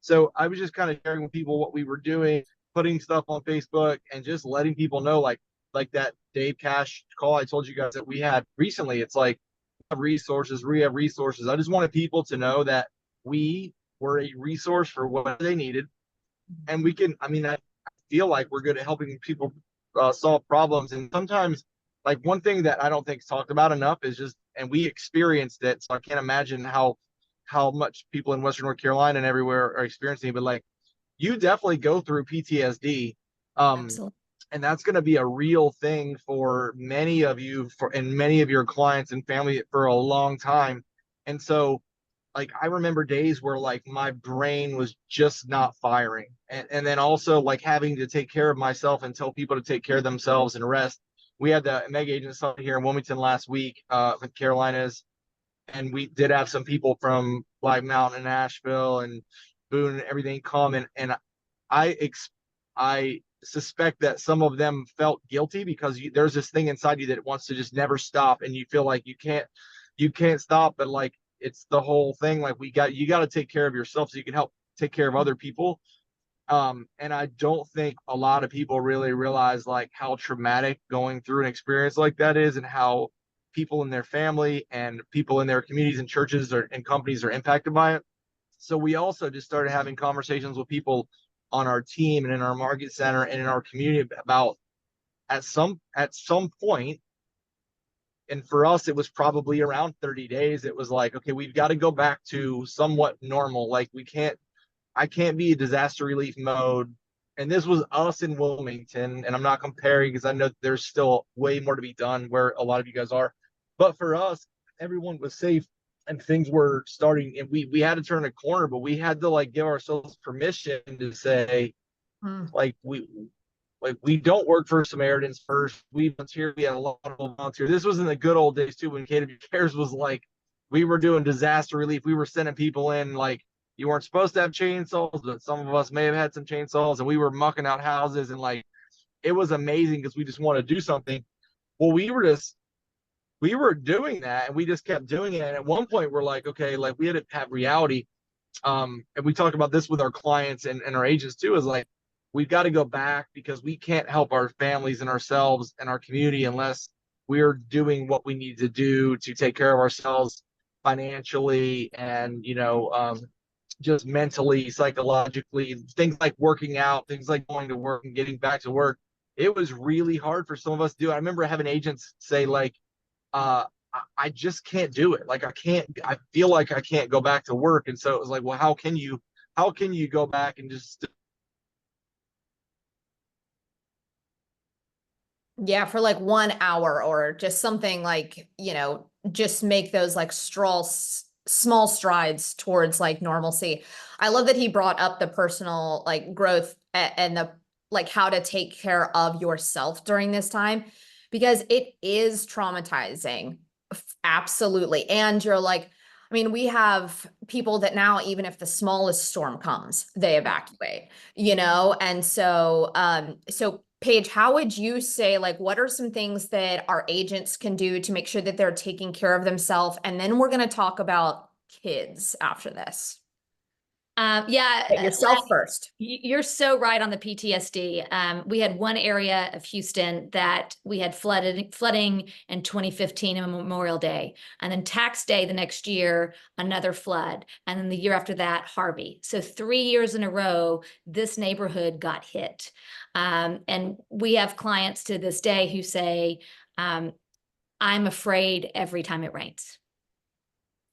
So I was just kind of sharing with people what we were doing, putting stuff on Facebook, and just letting people know, like that Dave Cash call I told you guys that we had recently. It's like, we have resources. I just wanted people to know that we were a resource for what they needed. And I feel like we're good at helping people solve problems. And sometimes, like, one thing that I don't think is talked about enough is just, and we experienced it, so I can't imagine how much people in Western North Carolina and everywhere are experiencing, but like, you definitely go through PTSD. Absolutely. And that's going to be a real thing for many of you, and many of your clients and family for a long time. And so, like, I remember days where like my brain was just not firing. And then also like having to take care of myself and tell people to take care of themselves and rest. We had the Meg Agent Summit here in Wilmington last week, with Carolinas. And we did have some people from Black Mountain and Asheville and Boone and everything come. And I suspect that some of them felt guilty because there's this thing inside you that wants to just never stop. And you feel like you can't stop, but like, it's the whole thing. Like, you got to take care of yourself so you can help take care of other people. And I don't think a lot of people really realize like how traumatic going through an experience like that is, and how people in their family and people in their communities and churches and companies are impacted by it. So we also just started having conversations with people on our team and in our market center and in our community about, at some point, And for us, it was probably around 30 days. It was like, okay, we've got to go back to somewhat normal. Like I can't be disaster relief mode. And this was us in Wilmington. And I'm not comparing because I know there's still way more to be done where a lot of you guys are. But for us, everyone was safe and things were starting, and we had to turn a corner, but we had to like give ourselves permission to say, like we don't work for Samaritans first. We volunteer. We had a lot of volunteers. This was in the good old days too, when KW Cares was like, we were doing disaster relief. We were sending people in, like, you weren't supposed to have chainsaws, but some of us may have had some chainsaws, and we were mucking out houses, and like, it was amazing because we just wanted to do something. Well, we were doing that, and we just kept doing it. And at one point, we're like, okay, like we had to have reality. And we talk about this with our clients and our agents too, is like, we've got to go back because we can't help our families and ourselves and our community unless we're doing what we need to do to take care of ourselves financially and, just mentally, psychologically, things like working out, things like going to work and getting back to work. It was really hard for some of us to do. I remember having agents say like, I just can't do it. Like I feel like I can't go back to work. And so it was like, well, how can you go back and just. Yeah, for like 1 hour or just something like, just make those like small strides towards like normalcy. I love that he brought up the personal like growth and the like how to take care of yourself during this time, because it is traumatizing. Absolutely. And you're like, I mean, we have people that now, even if the smallest storm comes, they evacuate, and so Paige, how would you say, like, what are some things that our agents can do to make sure that they're taking care of themselves? And then we're going to talk about kids after this. Yeah. But yourself first. You're so right on the PTSD. We had one area of Houston that we had flooding in 2015 on Memorial Day, and then tax day the next year, another flood. And then the year after that, Harvey. So 3 years in a row, this neighborhood got hit. And we have clients to this day who say, I'm afraid every time it rains.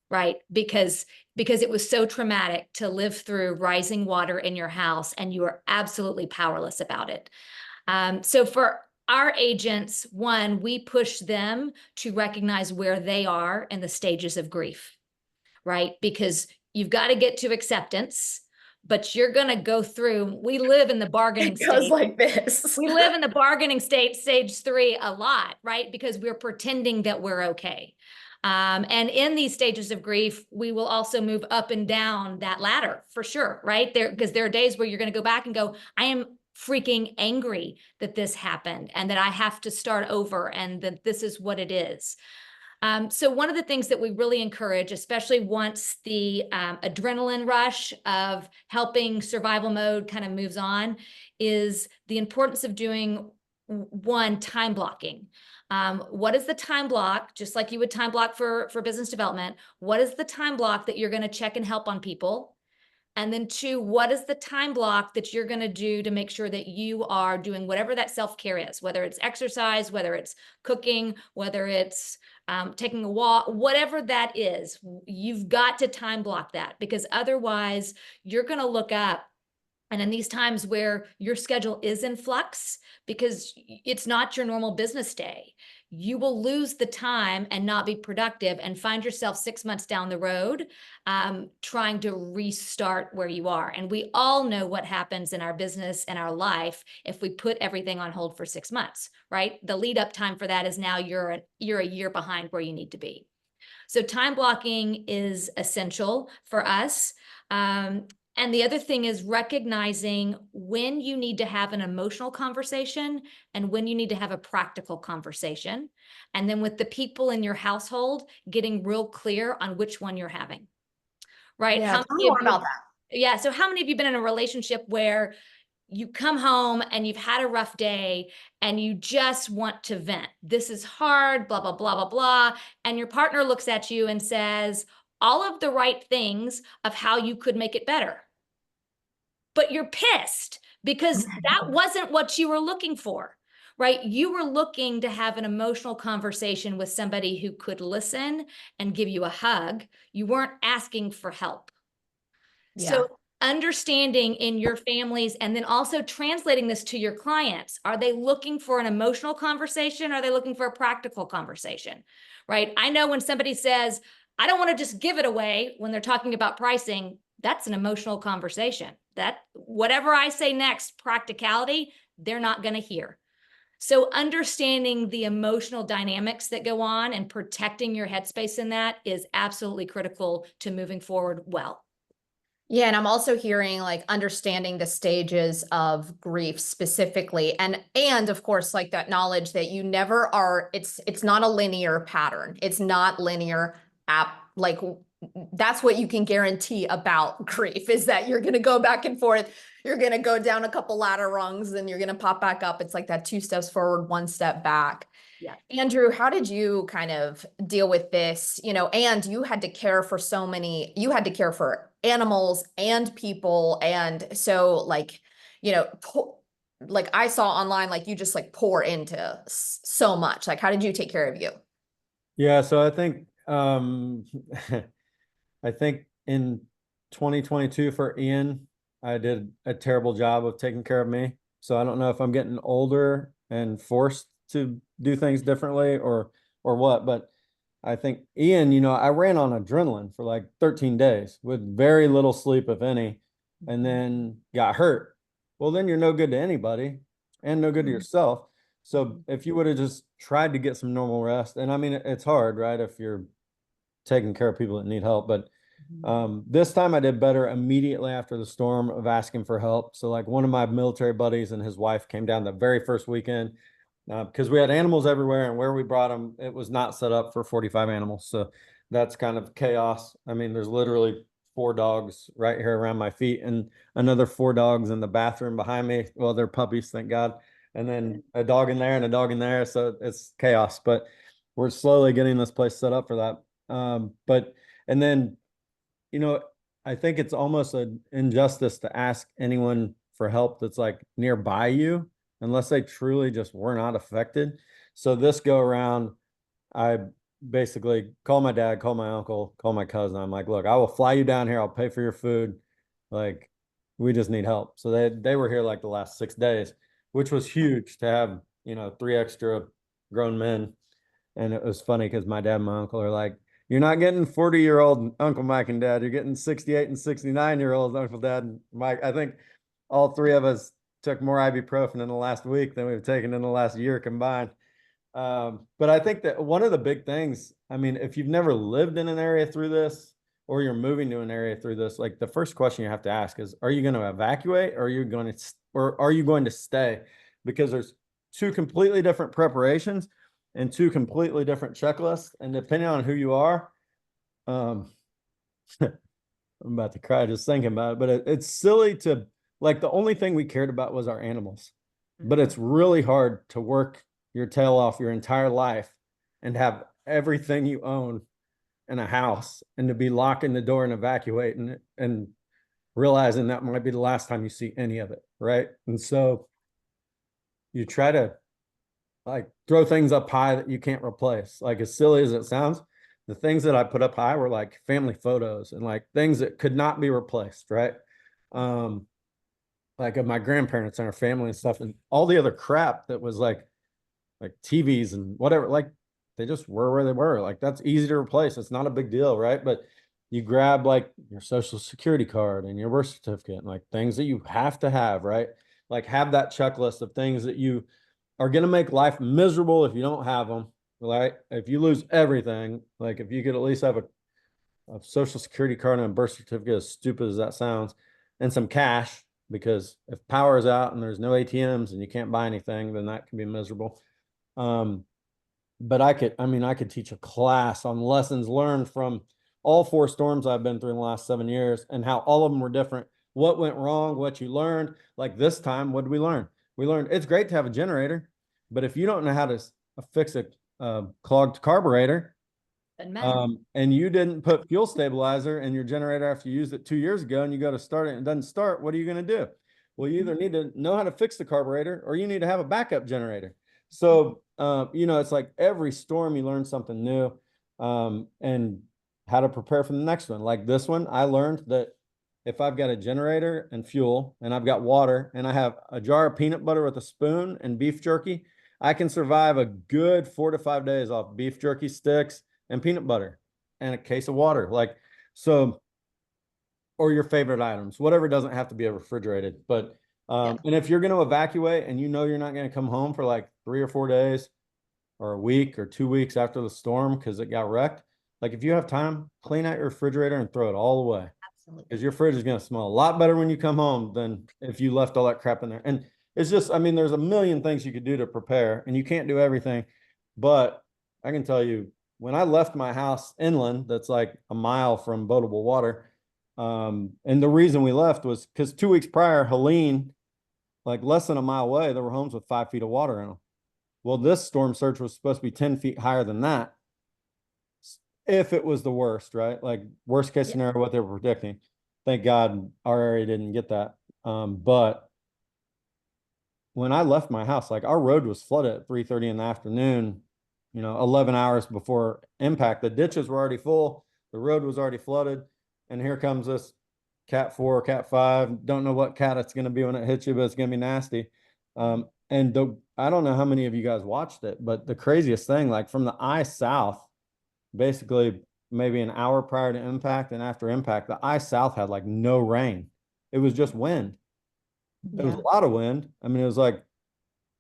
Right? Because it was so traumatic to live through rising water in your house, and you are absolutely powerless about it. So for our agents, one, we push them to recognize where they are in the stages of grief, right? Because you've got to get to acceptance, but you're going to go through, we live in the bargaining stage. It goes like this. We live in the bargaining stage, stage 3 a lot, right? Because we're pretending that we're okay. And in these stages of grief, we will also move up and down that ladder for sure, right? Because there are days where you're going to go back and go, I am freaking angry that this happened and that I have to start over and that this is what it is. So one of the things that we really encourage, especially once the adrenaline rush of helping survival mode kind of moves on, is the importance of doing one, time blocking. What is the time block, just like you would time block for business development? What is the time block that you're going to check and help on people? And then 2, what is the time block that you're going to do to make sure that you are doing whatever that self-care is, whether it's exercise, whether it's cooking, whether it's taking a walk, whatever that is, you've got to time block that, because otherwise you're going to look up. And in these times where your schedule is in flux, because it's not your normal business day, you will lose the time and not be productive and find yourself 6 months down the road trying to restart where you are. And we all know what happens in our business and our life if we put everything on hold for 6 months, right? The lead up time for that is now you're a year behind where you need to be. So time blocking is essential for us. And the other thing is recognizing when you need to have an emotional conversation and when you need to have a practical conversation. And then with the people in your household, getting real clear on which one you're having, right? Yeah, tell me more about that. Yeah. So how many of you been in a relationship where you come home and you've had a rough day and you just want to vent? This is hard, blah, blah, blah, blah, blah. And your partner looks at you and says all of the right things of how you could make it better. But you're pissed because that wasn't what you were looking for, right? You were looking to have an emotional conversation with somebody who could listen and give you a hug. You weren't asking for help. So understanding in your families and then also translating this to your clients. Are they looking for an emotional conversation? Or are they looking for a practical conversation, right? I know when somebody says, I don't want to just give it away when they're talking about pricing, that's an emotional conversation. That whatever I say next, practicality, they're not going to hear. So understanding the emotional dynamics that go on and protecting your headspace in that is absolutely critical to moving forward well. Yeah, and I'm also hearing like understanding the stages of grief specifically, and of course like that knowledge that you never are, it's not a linear pattern. It's not linear like that's what you can guarantee about grief, is that you're going to go back and forth. You're going to go down a couple ladder rungs and you're going to pop back up. It's like that 2 steps forward, 1 step back. Yeah. Andrew, how did you kind of deal with this? You know, and you had to care for you had to care for animals and people. And so like, you know, like I saw online, like you just like pour into so much. Like, how did you take care of you? Yeah, so I think I think in 2022 for Ian, I did a terrible job of taking care of me. So I don't know if I'm getting older and forced to do things differently or what, but I think Ian, you know, I ran on adrenaline for like 13 days with very little sleep, if any, and then got hurt. Well, then you're no good to anybody and no good to yourself. So if you would have just tried to get some normal rest, and I mean, it's hard, right? If you're taking care of people that need help, but this time I did better immediately after the storm of asking for help. So like one of my military buddies and his wife came down the very first weekend because we had animals everywhere, and where we brought them, it was not set up for 45 animals. So that's kind of chaos. I mean, there's literally 4 dogs right here around my feet and another 4 dogs in the bathroom behind me. Well, they're puppies, thank God. And then a dog in there and a dog in there. So it's chaos, but we're slowly getting this place set up for that. And then, you know, I think it's almost an injustice to ask anyone for help that's like nearby you, unless they truly just were not affected. So this go around, I basically call my dad, call my uncle, call my cousin. I'm like, look, I will fly you down here. I'll pay for your food. Like, we just need help. So they were here like the last 6 days, which was huge to have, you know, 3 extra grown men. And it was funny because my dad and my uncle are like, you're not getting 40-year-old Uncle Mike and Dad. You're getting 68 and 69-year-old Uncle Dad and Mike. I think all 3 of us took more ibuprofen in the last week than we've taken in the last year combined. But I think that one of the big things, I mean, if you've never lived in an area through this, or you're moving to an area through this, like the first question you have to ask is, are you going to evacuate, or are you going to stay? Because there's 2 completely different preparations and 2 completely different checklists. And depending on who you are, I'm about to cry just thinking about it, but it's silly to, like, the only thing we cared about was our animals, but it's really hard to work your tail off your entire life and have everything you own in a house, and to be locking the door and evacuating and realizing that might be the last time you see any of it. Right. And so you try to like throw things up high that you can't replace. Like, as silly as it sounds, the things that I put up high were like family photos and like things that could not be replaced. Right. Like of my grandparents and our family and stuff, and all the other crap that was like TVs and whatever, like they just were where they were. Like, that's easy to replace. It's not a big deal. Right. But you grab like your social security card and your birth certificate and like things that you have to have, right? Like, have that checklist of things that you are going to make life miserable if you don't have them, right? If you lose everything, like if you could at least have a social security card and a birth certificate, as stupid as that sounds, and some cash, because if power is out and there's no ATMs and you can't buy anything, then that can be miserable. But I could teach a class on lessons learned from all 4 storms I've been through in the last 7 years and how all of them were different. What went wrong, what you learned. Like this time, what did we learn? We learned it's great to have a generator, but if you don't know how to fix a clogged carburetor, and you didn't put fuel stabilizer in your generator after you used it 2 years ago, and you go to start it and it doesn't start, what are you going to do? Well, you either need to know how to fix the carburetor, or you need to have a backup generator. So, you know, it's like every storm you learn something new, and how to prepare for the next one. Like this one, I learned that if I've got a generator and fuel and I've got water and I have a jar of peanut butter with a spoon and beef jerky, I can survive a good 4 to 5 days off beef jerky sticks and peanut butter and a case of water. Like, so, or your favorite items, whatever doesn't have to be refrigerated. But and if you're going to evacuate and you know you're not going to come home for like 3 or 4 days or a week or 2 weeks after the storm because it got wrecked, like if you have time, clean out your refrigerator and throw it all away. Absolutely. Because your fridge is going to smell a lot better when you come home than if you left all that crap in there. And it's just, I mean, there's a million things you could do to prepare, and you can't do everything. But I can tell you, when I left my house inland, that's like a mile from boatable water, and the reason we left was because 2 weeks prior, Helene, like less than a mile away, there were homes with 5 feet of water in them. Well, this storm surge was supposed to be 10 feet higher than that, if it was the worst, right? Like worst case scenario, what they were predicting. Thank God our area didn't get that. But when I left my house, like our road was flooded at 3:30 in the afternoon, you know, 11 hours before impact. The ditches were already full. The road was already flooded. And here comes this Cat 4, Cat 5. Don't know what cat it's going to be when it hits you, but it's going to be nasty. I don't know how many of you guys watched it, but the craziest thing, like from the eye south, basically maybe an hour prior to impact and after impact, the eye south had like no rain. It was just wind. It was a lot of wind. I mean, it was like,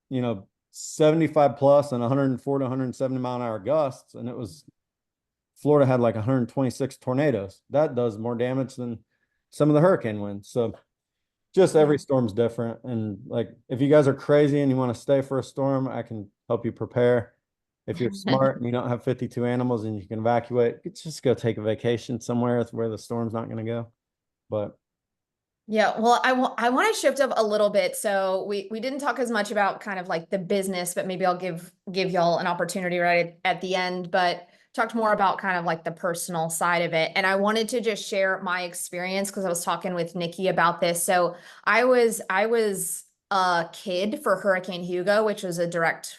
you know, 75 plus and 104 to 170 mile an hour gusts. And it was, Florida had like 126 tornadoes. That does more damage than some of the hurricane winds. So just every storm's different. And like, if you guys are crazy and you want to stay for a storm, I can help you prepare. If you're smart and you don't have 52 animals and you can evacuate, just go take a vacation somewhere where the storm's not going to go. But Yeah, well, I want to shift up a little bit. So we didn't talk as much about kind of like the business, but maybe I'll give y'all an opportunity right at the end, but talked more about kind of like the personal side of it. And I wanted to just share my experience because I was talking with Nikki about this. So I was a kid for Hurricane Hugo, which was a direct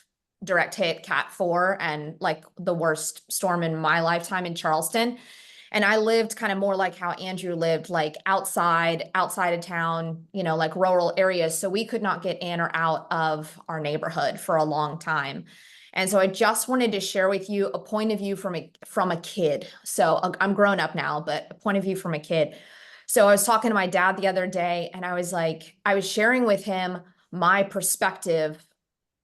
hit, Cat 4, and like the worst storm in my lifetime in Charleston. And I lived kind of more like how Andrew lived, like outside of town, you know, like rural areas. So we could not get in or out of our neighborhood for a long time. And so I just wanted to share with you a point of view from a kid. So I'm grown up now, but a point of view from a kid. So I was talking to my dad the other day, and I was sharing with him my perspective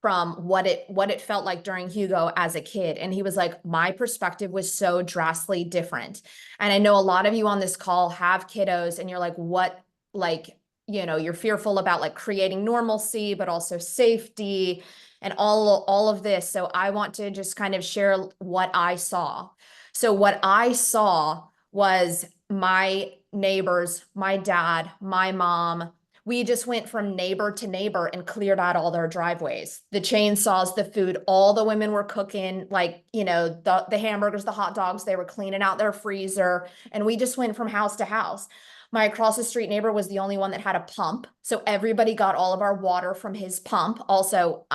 from what it felt like during Hugo as a kid. And he was like, my perspective was so drastically different. And I know a lot of you on this call have kiddos, and you're like, what, like, you know, you're fearful about like creating normalcy, but also safety and all of this. So I want to just kind of share what I saw. So what I saw was my neighbors, my dad, my mom, we just went from neighbor to neighbor and cleared out all their driveways, the chainsaws, the food, all the women were cooking, like, you know, the hamburgers, the hot dogs, they were cleaning out their freezer. And we just went from house to house. My across the street neighbor was the only one that had a pump. So everybody got all of our water from his pump. Also,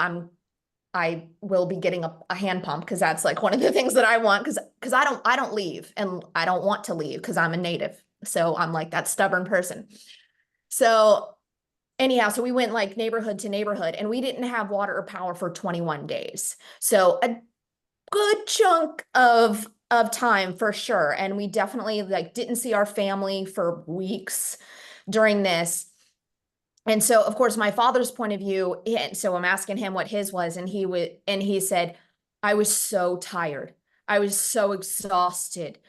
I will be getting a hand pump because that's like one of the things that I want, because I don't leave, and I don't want to leave because I'm a native. So I'm like that stubborn person. So anyhow, so we went like neighborhood to neighborhood, and we didn't have water or power for 21 days. So a good chunk of time for sure. And we definitely like didn't see our family for weeks during this. And so, of course, my father's point of view, so I'm asking him what his was, and he said, I was so tired. I was so exhausted.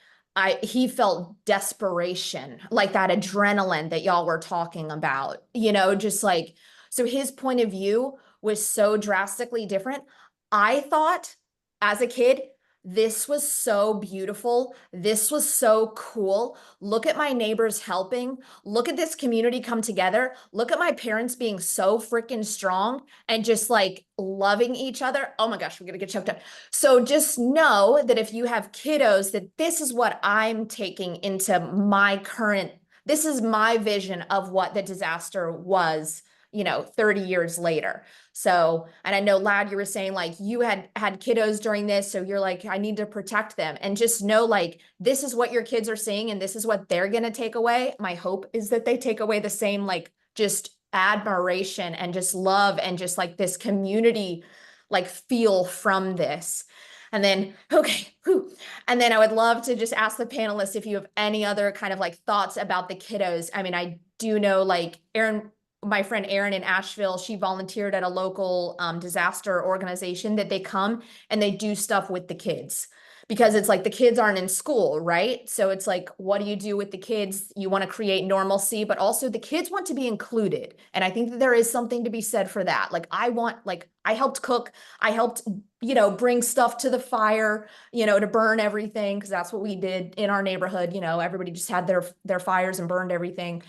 He felt desperation, like that adrenaline that y'all were talking about, you know, just like, so his point of view was so drastically different. I thought as a kid, this was so beautiful. This was so cool. Look at my neighbors helping. Look at this community come together. Look at my parents being so freaking strong and just like loving each other. Oh my gosh, we're going to get choked up. So just know that if you have kiddos, that this is what I'm taking into my current, this is my vision of what the disaster was, you know, 30 years later. So, and I know, Lad, you were saying like you had kiddos during this, so you're like, I need to protect them, and just know like this is what your kids are seeing and this is what they're going to take away. My hope is that they take away the same, like just admiration and just love and just like this community like feel from this. And then, okay, whew. And then I would love to just ask the panelists if you have any other kind of like thoughts about the kiddos. I mean, I do know like Erin, my friend Erin in Asheville, she volunteered at a local disaster organization that they come and they do stuff with the kids, because it's like the kids aren't in school, right? So it's like, what do you do with the kids? You want to create normalcy, but also the kids want to be included. And I think that there is something to be said for that. Like I helped cook, I helped, bring stuff to the fire, to burn everything, because that's what we did in our neighborhood. Everybody just had their fires and burned everything.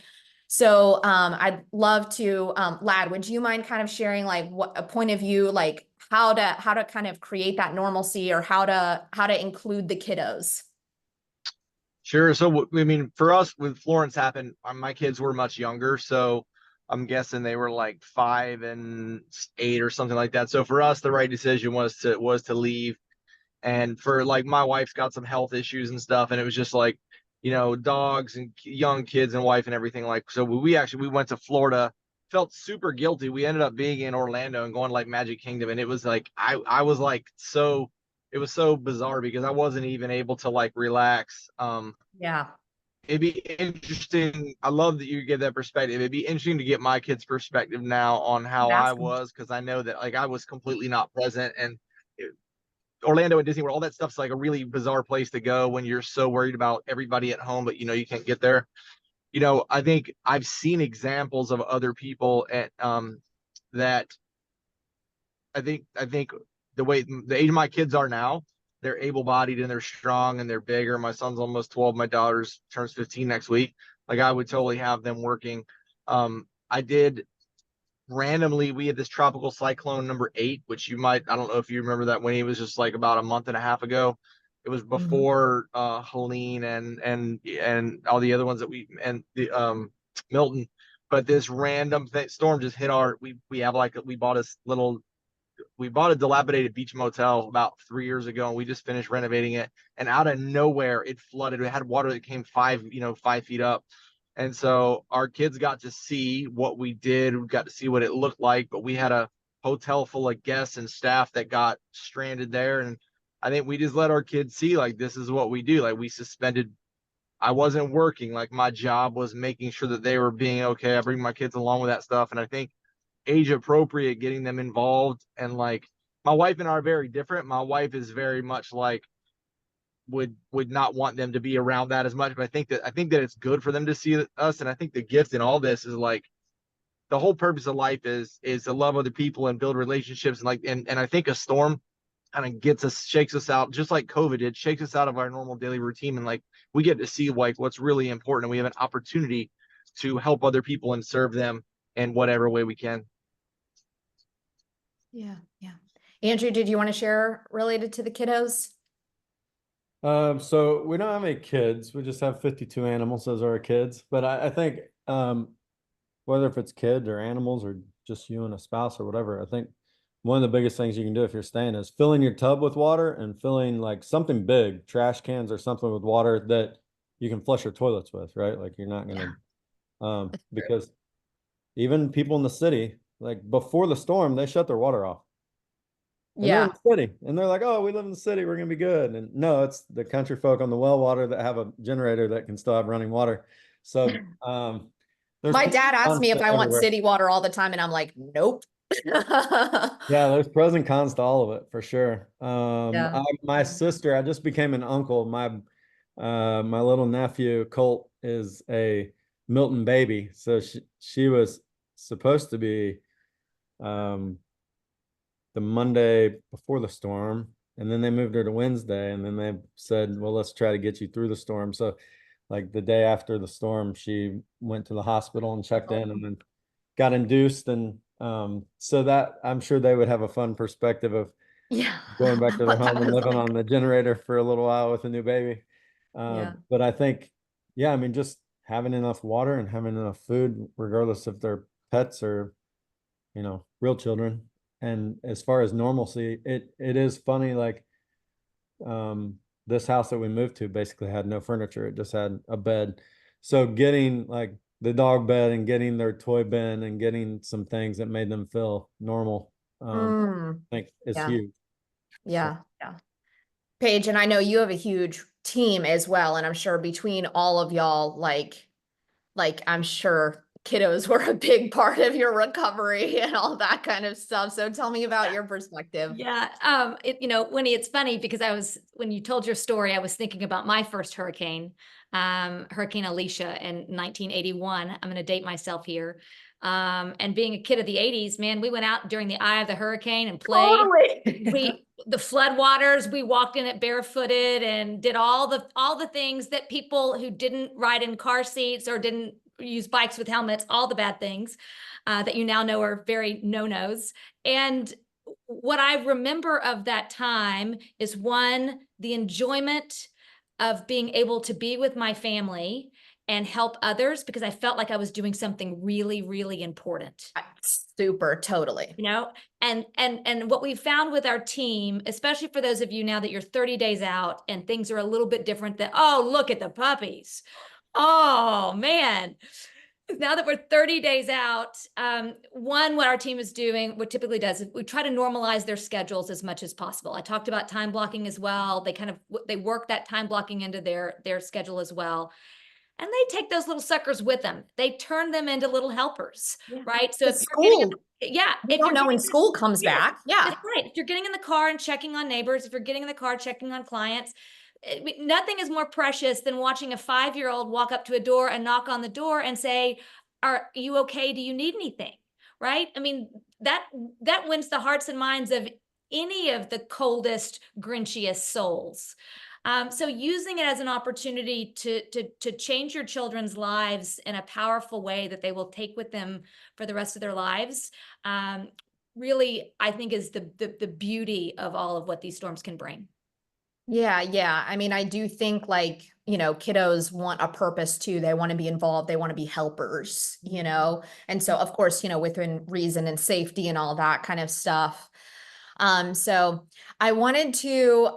So I'd love to, Lad, would you mind kind of sharing like what a point of view, like how to kind of create that normalcy, or how to include the kiddos? Sure. So, I mean, for us, when Florence happened, my kids were much younger. So I'm guessing they were like 5 and 8 or something like that. So for us, the right decision was to leave. And for like my wife's got some health issues and stuff, and it was just like, dogs and young kids and wife and everything. Like, so we went to Florida, felt super guilty. We ended up being in Orlando and going like Magic Kingdom, and it was like I was like so it was so bizarre because I wasn't even able to like relax. Yeah. It'd be interesting. I love that you give that perspective. It'd be interesting to get my kids' perspective now on how I Ask 'em. was, because I know that like I was completely not present, and Orlando and Disney World, all that stuff's like a really bizarre place to go when you're so worried about everybody at home, but you can't get there. I think I've seen examples of other people at that I think the age of my kids are now, they're able-bodied and they're strong and they're bigger. My son's almost 12. My daughter's turns 15 next week. Like I would totally have them working. I did randomly, we had this tropical cyclone number 8, which I don't know if you remember that, when it was just like about a month and a half ago. It was before Helene and all the other ones and the Milton. But this random storm just hit we have like we bought a dilapidated beach motel about 3 years ago, and we just finished renovating it, and out of nowhere it flooded. It had water that came 5 feet up. And so our kids got to see what we did. We got to see what it looked like, but we had a hotel full of guests and staff that got stranded there. And I think we just let our kids see, like, this is what we do. Like, we suspended. I wasn't working. Like, my job was making sure that they were being okay. I bring my kids along with that stuff. And I think age appropriate, getting them involved. And like, my wife and I are very different. My wife is very much like, would not want them to be around that as much. But I think that it's good for them to see us. And I think the gift in all this is like, the whole purpose of life is to love other people and build relationships. And like, and I think a storm kind of shakes us out, just like COVID did, shakes us out of our normal daily routine. And like, we get to see like what's really important. And we have an opportunity to help other people and serve them in whatever way we can. Yeah. Yeah. Andrew, did you want to share related to the kiddos? So we don't have any kids. We just have 52 animals as our kids. But I think whether if it's kids or animals or just you and a spouse or whatever, I think one of the biggest things you can do if you're staying is filling your tub with water and filling like something big, trash cans or something with water that you can flush your toilets with, right? Like you're not gonna because even people in the city, like before the storm, they shut their water off. And they're in Yeah. the city, and they're like, "Oh, we live in the city. We're gonna be good." And no, it's the country folk on the well water that have a generator that can still have running water. So, there's My dad asks me if I want everywhere. city water all the time, and I'm like, nope. Yeah, there's pros and cons to all of it for sure. Yeah. My sister, I just became an uncle. My little nephew Colt is a Milton baby, so she was supposed to be the Monday before the storm, and then they moved her to Wednesday, and then they said, well, let's try to get you through the storm. So like the day after the storm, she went to the hospital and checked in and then got induced. And so that I'm sure they would have a fun perspective of Yeah. going back to their What that home and was living like. on the generator for a little while with a new baby. Yeah. But I think, yeah, I mean, just having enough water and having enough food, regardless if they're pets or, real children, And as far as normalcy, it is funny, like, this house that we moved to basically had no furniture. It just had a bed. So getting like the dog bed and getting their toy bin and getting some things that made them feel normal, Mm, I think is yeah. huge. yeah, yeah. Paige, and I know you have a huge team as well, and I'm sure between all of y'all, like I'm sure kiddos were a big part of your recovery and all that kind of stuff. So tell me about your perspective. Yeah, Winnie, it's funny because when you told your story, I was thinking about my first hurricane, Hurricane Alicia in 1981. I'm going to date myself here. And being a kid of the 80s, man, we went out during the eye of the hurricane and played. Totally. The flood waters, we walked in it barefooted and did all the things that people who didn't ride in car seats or didn't use bikes with helmets, all the bad things that you now know are very no-nos. And what I remember of that time is, one, the enjoyment of being able to be with my family and help others, because I felt like I was doing something really, really important. Super, totally. And what we found with our team, especially for those of you now that you're 30 days out and things are a little bit different, that, oh, look at the puppies. Oh man. Now that we're 30 days out, what our team is doing, what typically does, is we try to normalize their schedules as much as possible. I talked about time blocking as well. They work that time blocking into their schedule as well. And they take those little suckers with them. They turn them into little helpers, right? So if school, if don't know when school comes back. Yeah. That's right. If you're getting in the car and checking on neighbors, if you're getting in the car, checking on clients, nothing is more precious than watching a 5-year-old walk up to a door and knock on the door and say, "Are you okay? Do you need anything?" Right? I mean, that wins the hearts and minds of any of the coldest, grinchiest souls. So using it as an opportunity to change your children's lives in a powerful way that they will take with them for the rest of their lives, really, I think, is the beauty of all of what these storms can bring. Yeah, yeah. I mean, I do think, like, kiddos want a purpose too. They want to be involved. They want to be helpers, And so, of course, within reason and safety and all that kind of stuff. So I wanted to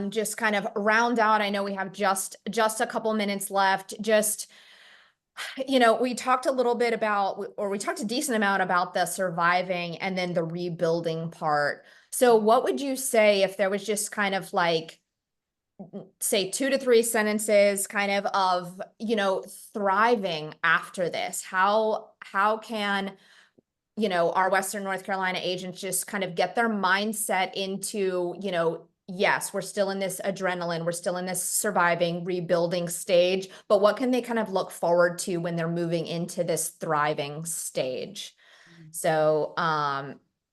just kind of round out. I know we have just a couple minutes left. Just, we talked a little bit about, or we talked a decent amount about the surviving and then the rebuilding part. So what would you say if there was just kind of like, say 2 to 3 sentences kind of thriving after this? How can our Western North Carolina agents just kind of get their mindset into, yes, we're still in this adrenaline, we're still in this surviving, rebuilding stage, but what can they kind of look forward to when they're moving into this thriving stage? So,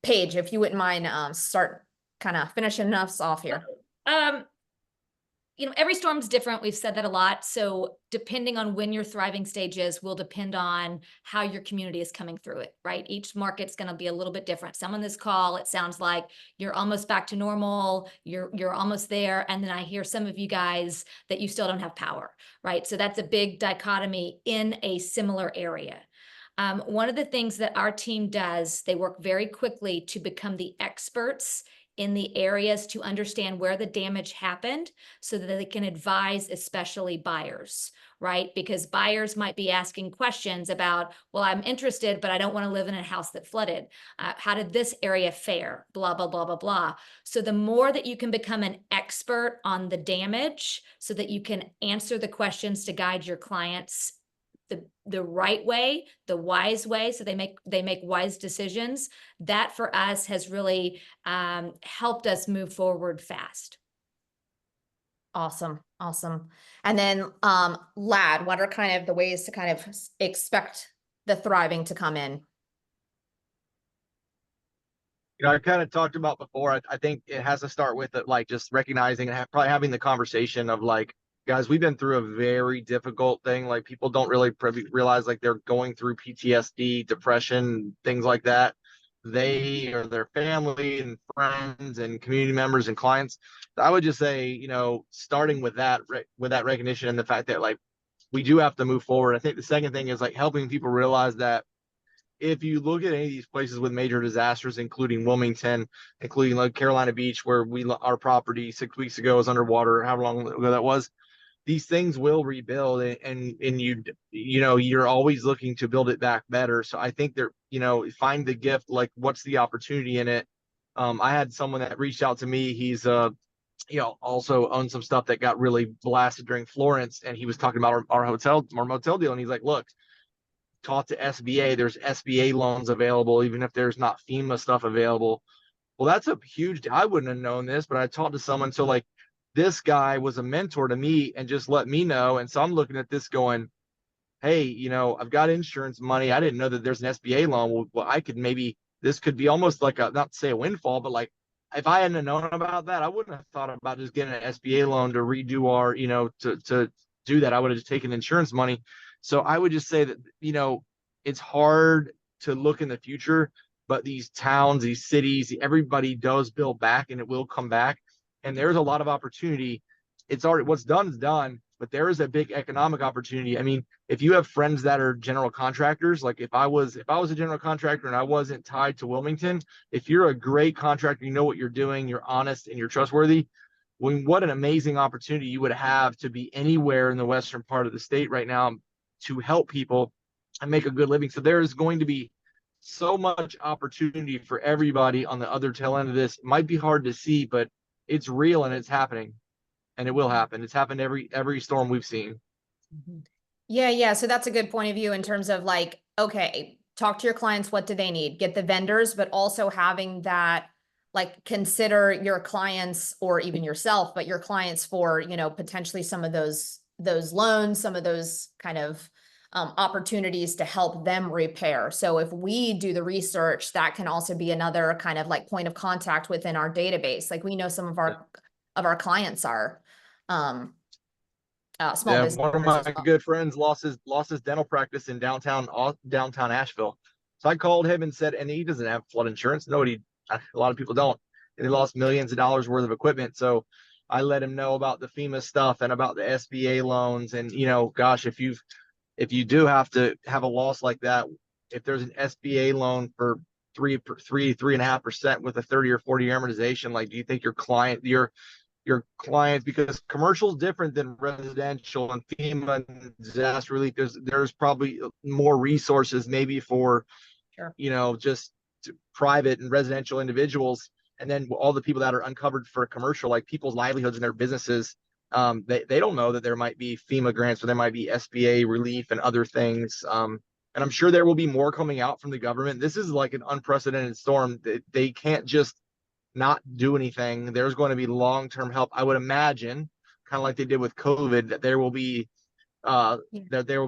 Paige, if you wouldn't mind, start kind of finishing us off here. Every storm's different. We've said that a lot. So depending on when your thriving stage is will depend on how your community is coming through it, right? Each market's going to be a little bit different. Some on this call, it sounds like you're almost back to normal. You're almost there. And then I hear some of you guys that you still don't have power, right? So that's a big dichotomy in a similar area. One of the things that our team does, they work very quickly to become the experts in the areas to understand where the damage happened so that they can advise, especially buyers, right? Because buyers might be asking questions about, well, I'm interested, but I don't want to live in a house that flooded. How did this area fare? Blah, blah, blah, blah, blah. So the more that you can become an expert on the damage so that you can answer the questions to guide your clients the right way, the wise way, so they make wise decisions. That for us has really helped us move forward fast. Awesome. Awesome. And then Lad, what are kind of the ways to kind of expect the thriving to come in? I kind of talked about before. I think it has to start with it, like just recognizing and probably having the conversation of like, guys, we've been through a very difficult thing. Like people don't really realize like they're going through PTSD, depression, things like that. They or their family and friends and community members and clients. I would just say, starting with that recognition and the fact that like we do have to move forward. I think the second thing is like helping people realize that if you look at any of these places with major disasters, including Wilmington, including like Carolina Beach, where our property 6 weeks ago was underwater, however long ago that was, these things will rebuild, and you're always looking to build it back better. So I think find the gift, like what's the opportunity in it. I had someone that reached out to me. He's also owned some stuff that got really blasted during Florence, and he was talking about our motel deal, and he's like, look, talk to SBA. There's SBA loans available, even if there's not FEMA stuff available. Well, that's a huge, I wouldn't have known this, but I talked to someone. So like this guy was a mentor to me and just let me know. And so I'm looking at this going, hey, I've got insurance money. I didn't know that there's an SBA loan. Well, I could this could be almost like not to say a windfall, but like if I hadn't known about that, I wouldn't have thought about just getting an SBA loan to redo our, to do that. I would have just taken insurance money. So I would just say that, it's hard to look in the future, but these towns, these cities, everybody does build back, and it will come back. And there's a lot of opportunity. It's already, what's done is done, but there is a big economic opportunity. I mean, if you have friends that are general contractors, like if I was a general contractor and I wasn't tied to Wilmington, if you're a great contractor, you know what you're doing, you're honest and you're trustworthy, what an amazing opportunity you would have to be anywhere in the western part of the state right now to help people and make a good living. So there is going to be so much opportunity for everybody on the other tail end of this. It might be hard to see, but it's real and it's happening, and it will happen. It's happened every storm we've seen. Yeah. So that's a good point of view in terms of like, okay, talk to your clients. What do they need? Get the vendors, but also having that, like, consider your clients or even yourself, but your clients for, potentially some of those loans, some of those kind of opportunities to help them repair. So if we do the research, that can also be another kind of like point of contact within our database. Like we know some of our clients are small business one of owners my as well. good friends lost his dental practice in downtown Asheville. So I called him and said, and he doesn't have flood insurance. A lot of people don't. And he lost millions of dollars worth of equipment. So I let him know about the FEMA stuff and about the SBA loans. And gosh, if you do have to have a loss like that, if there's an SBA loan for 3.5% with a 30 or 40 year amortization, like, do you think your clients, because commercial is different than residential, and FEMA and disaster relief, there's probably more resources maybe for, Sure. Just private and residential individuals. And then all the people that are uncovered for commercial, like people's livelihoods and their businesses, they don't know that there might be FEMA grants or there might be SBA relief and other things. And I'm sure there will be more coming out from the government. This is like an unprecedented storm. They can't just not do anything. There's going to be long-term help. I would imagine, kind of like they did with COVID, that there will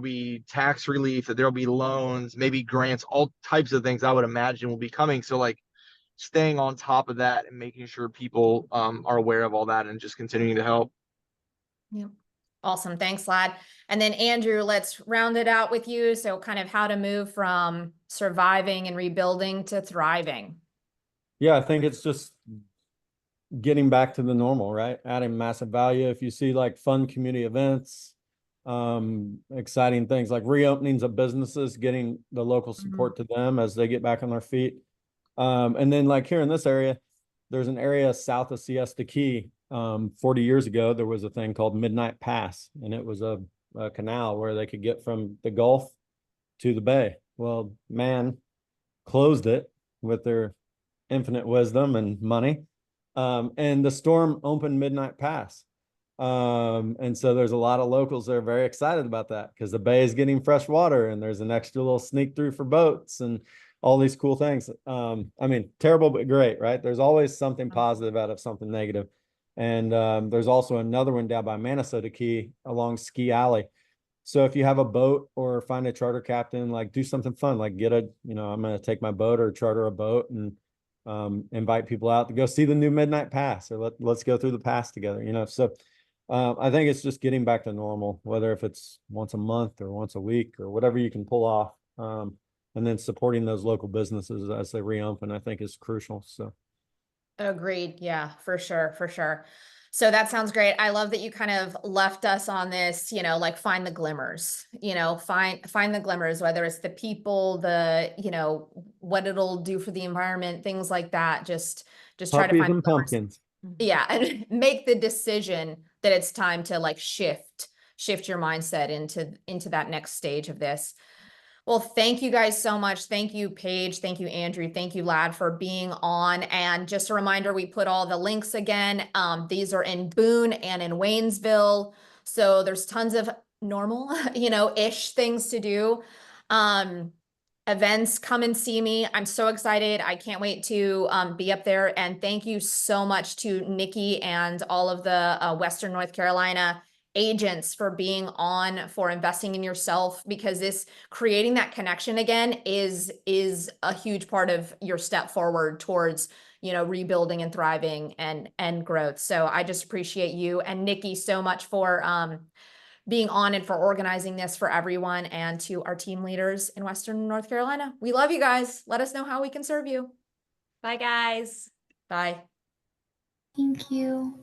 be tax relief, that there will be loans, maybe grants, all types of things I would imagine will be coming. So like staying on top of that and making sure people are aware of all that and just continuing to help. Yeah. Awesome. Thanks, Lad. And then Andrew, let's round it out with you. So kind of how to move from surviving and rebuilding to thriving. Yeah, I think it's just getting back to the normal, right? Adding massive value. If you see like fun community events, exciting things like reopenings of businesses, getting the local support to them as they get back on their feet. And then like here in this area, there's an area south of Siesta Key. 40 years ago, there was a thing called Midnight Pass, and it was a canal where they could get from the Gulf to the Bay. Well, man closed it with their infinite wisdom and money. And the storm opened Midnight Pass. And so there's a lot of locals that are very excited about that because the bay is getting fresh water and there's an extra little sneak through for boats and all these cool things. I mean, terrible, but great, right? There's always something positive out of something negative. And there's also another one down by Minnesota Key along Ski Alley. So if you have a boat or find a charter captain, like do something fun, like I'm going to take my boat or charter a boat and invite people out to go see the new Midnight Pass, or let's go through the pass together, So I think it's just getting back to normal, whether if it's once a month or once a week or whatever you can pull off. And then supporting those local businesses as they reopen, I think is crucial. So. Agreed. Yeah, for sure. For sure. So that sounds great. I love that you kind of left us on this, like find the glimmers, find the glimmers, whether it's the people, what it'll do for the environment, things like that. Just try to Puppies find the and glimmers. pumpkins. Yeah, and make the decision that it's time to like shift your mindset into that next stage of this. Well, thank you guys so much. Thank you, Paige. Thank you, Andrew. Thank you, Lad, for being on. And just a reminder, we put all the links again. These are in Boone and in Waynesville. So there's tons of normal, ish things to do. Events, come and see me. I'm so excited. I can't wait to be up there. And thank you so much to Nikki and all of the Western North Carolina agents for being on, for investing in yourself, because this creating that connection again is a huge part of your step forward towards rebuilding and thriving and growth. So I just appreciate you and Nikki so much for being on and for organizing this for everyone, and to our team leaders in Western North Carolina. We love you guys. Let us know how we can serve you. Bye, guys. Bye. Thank you.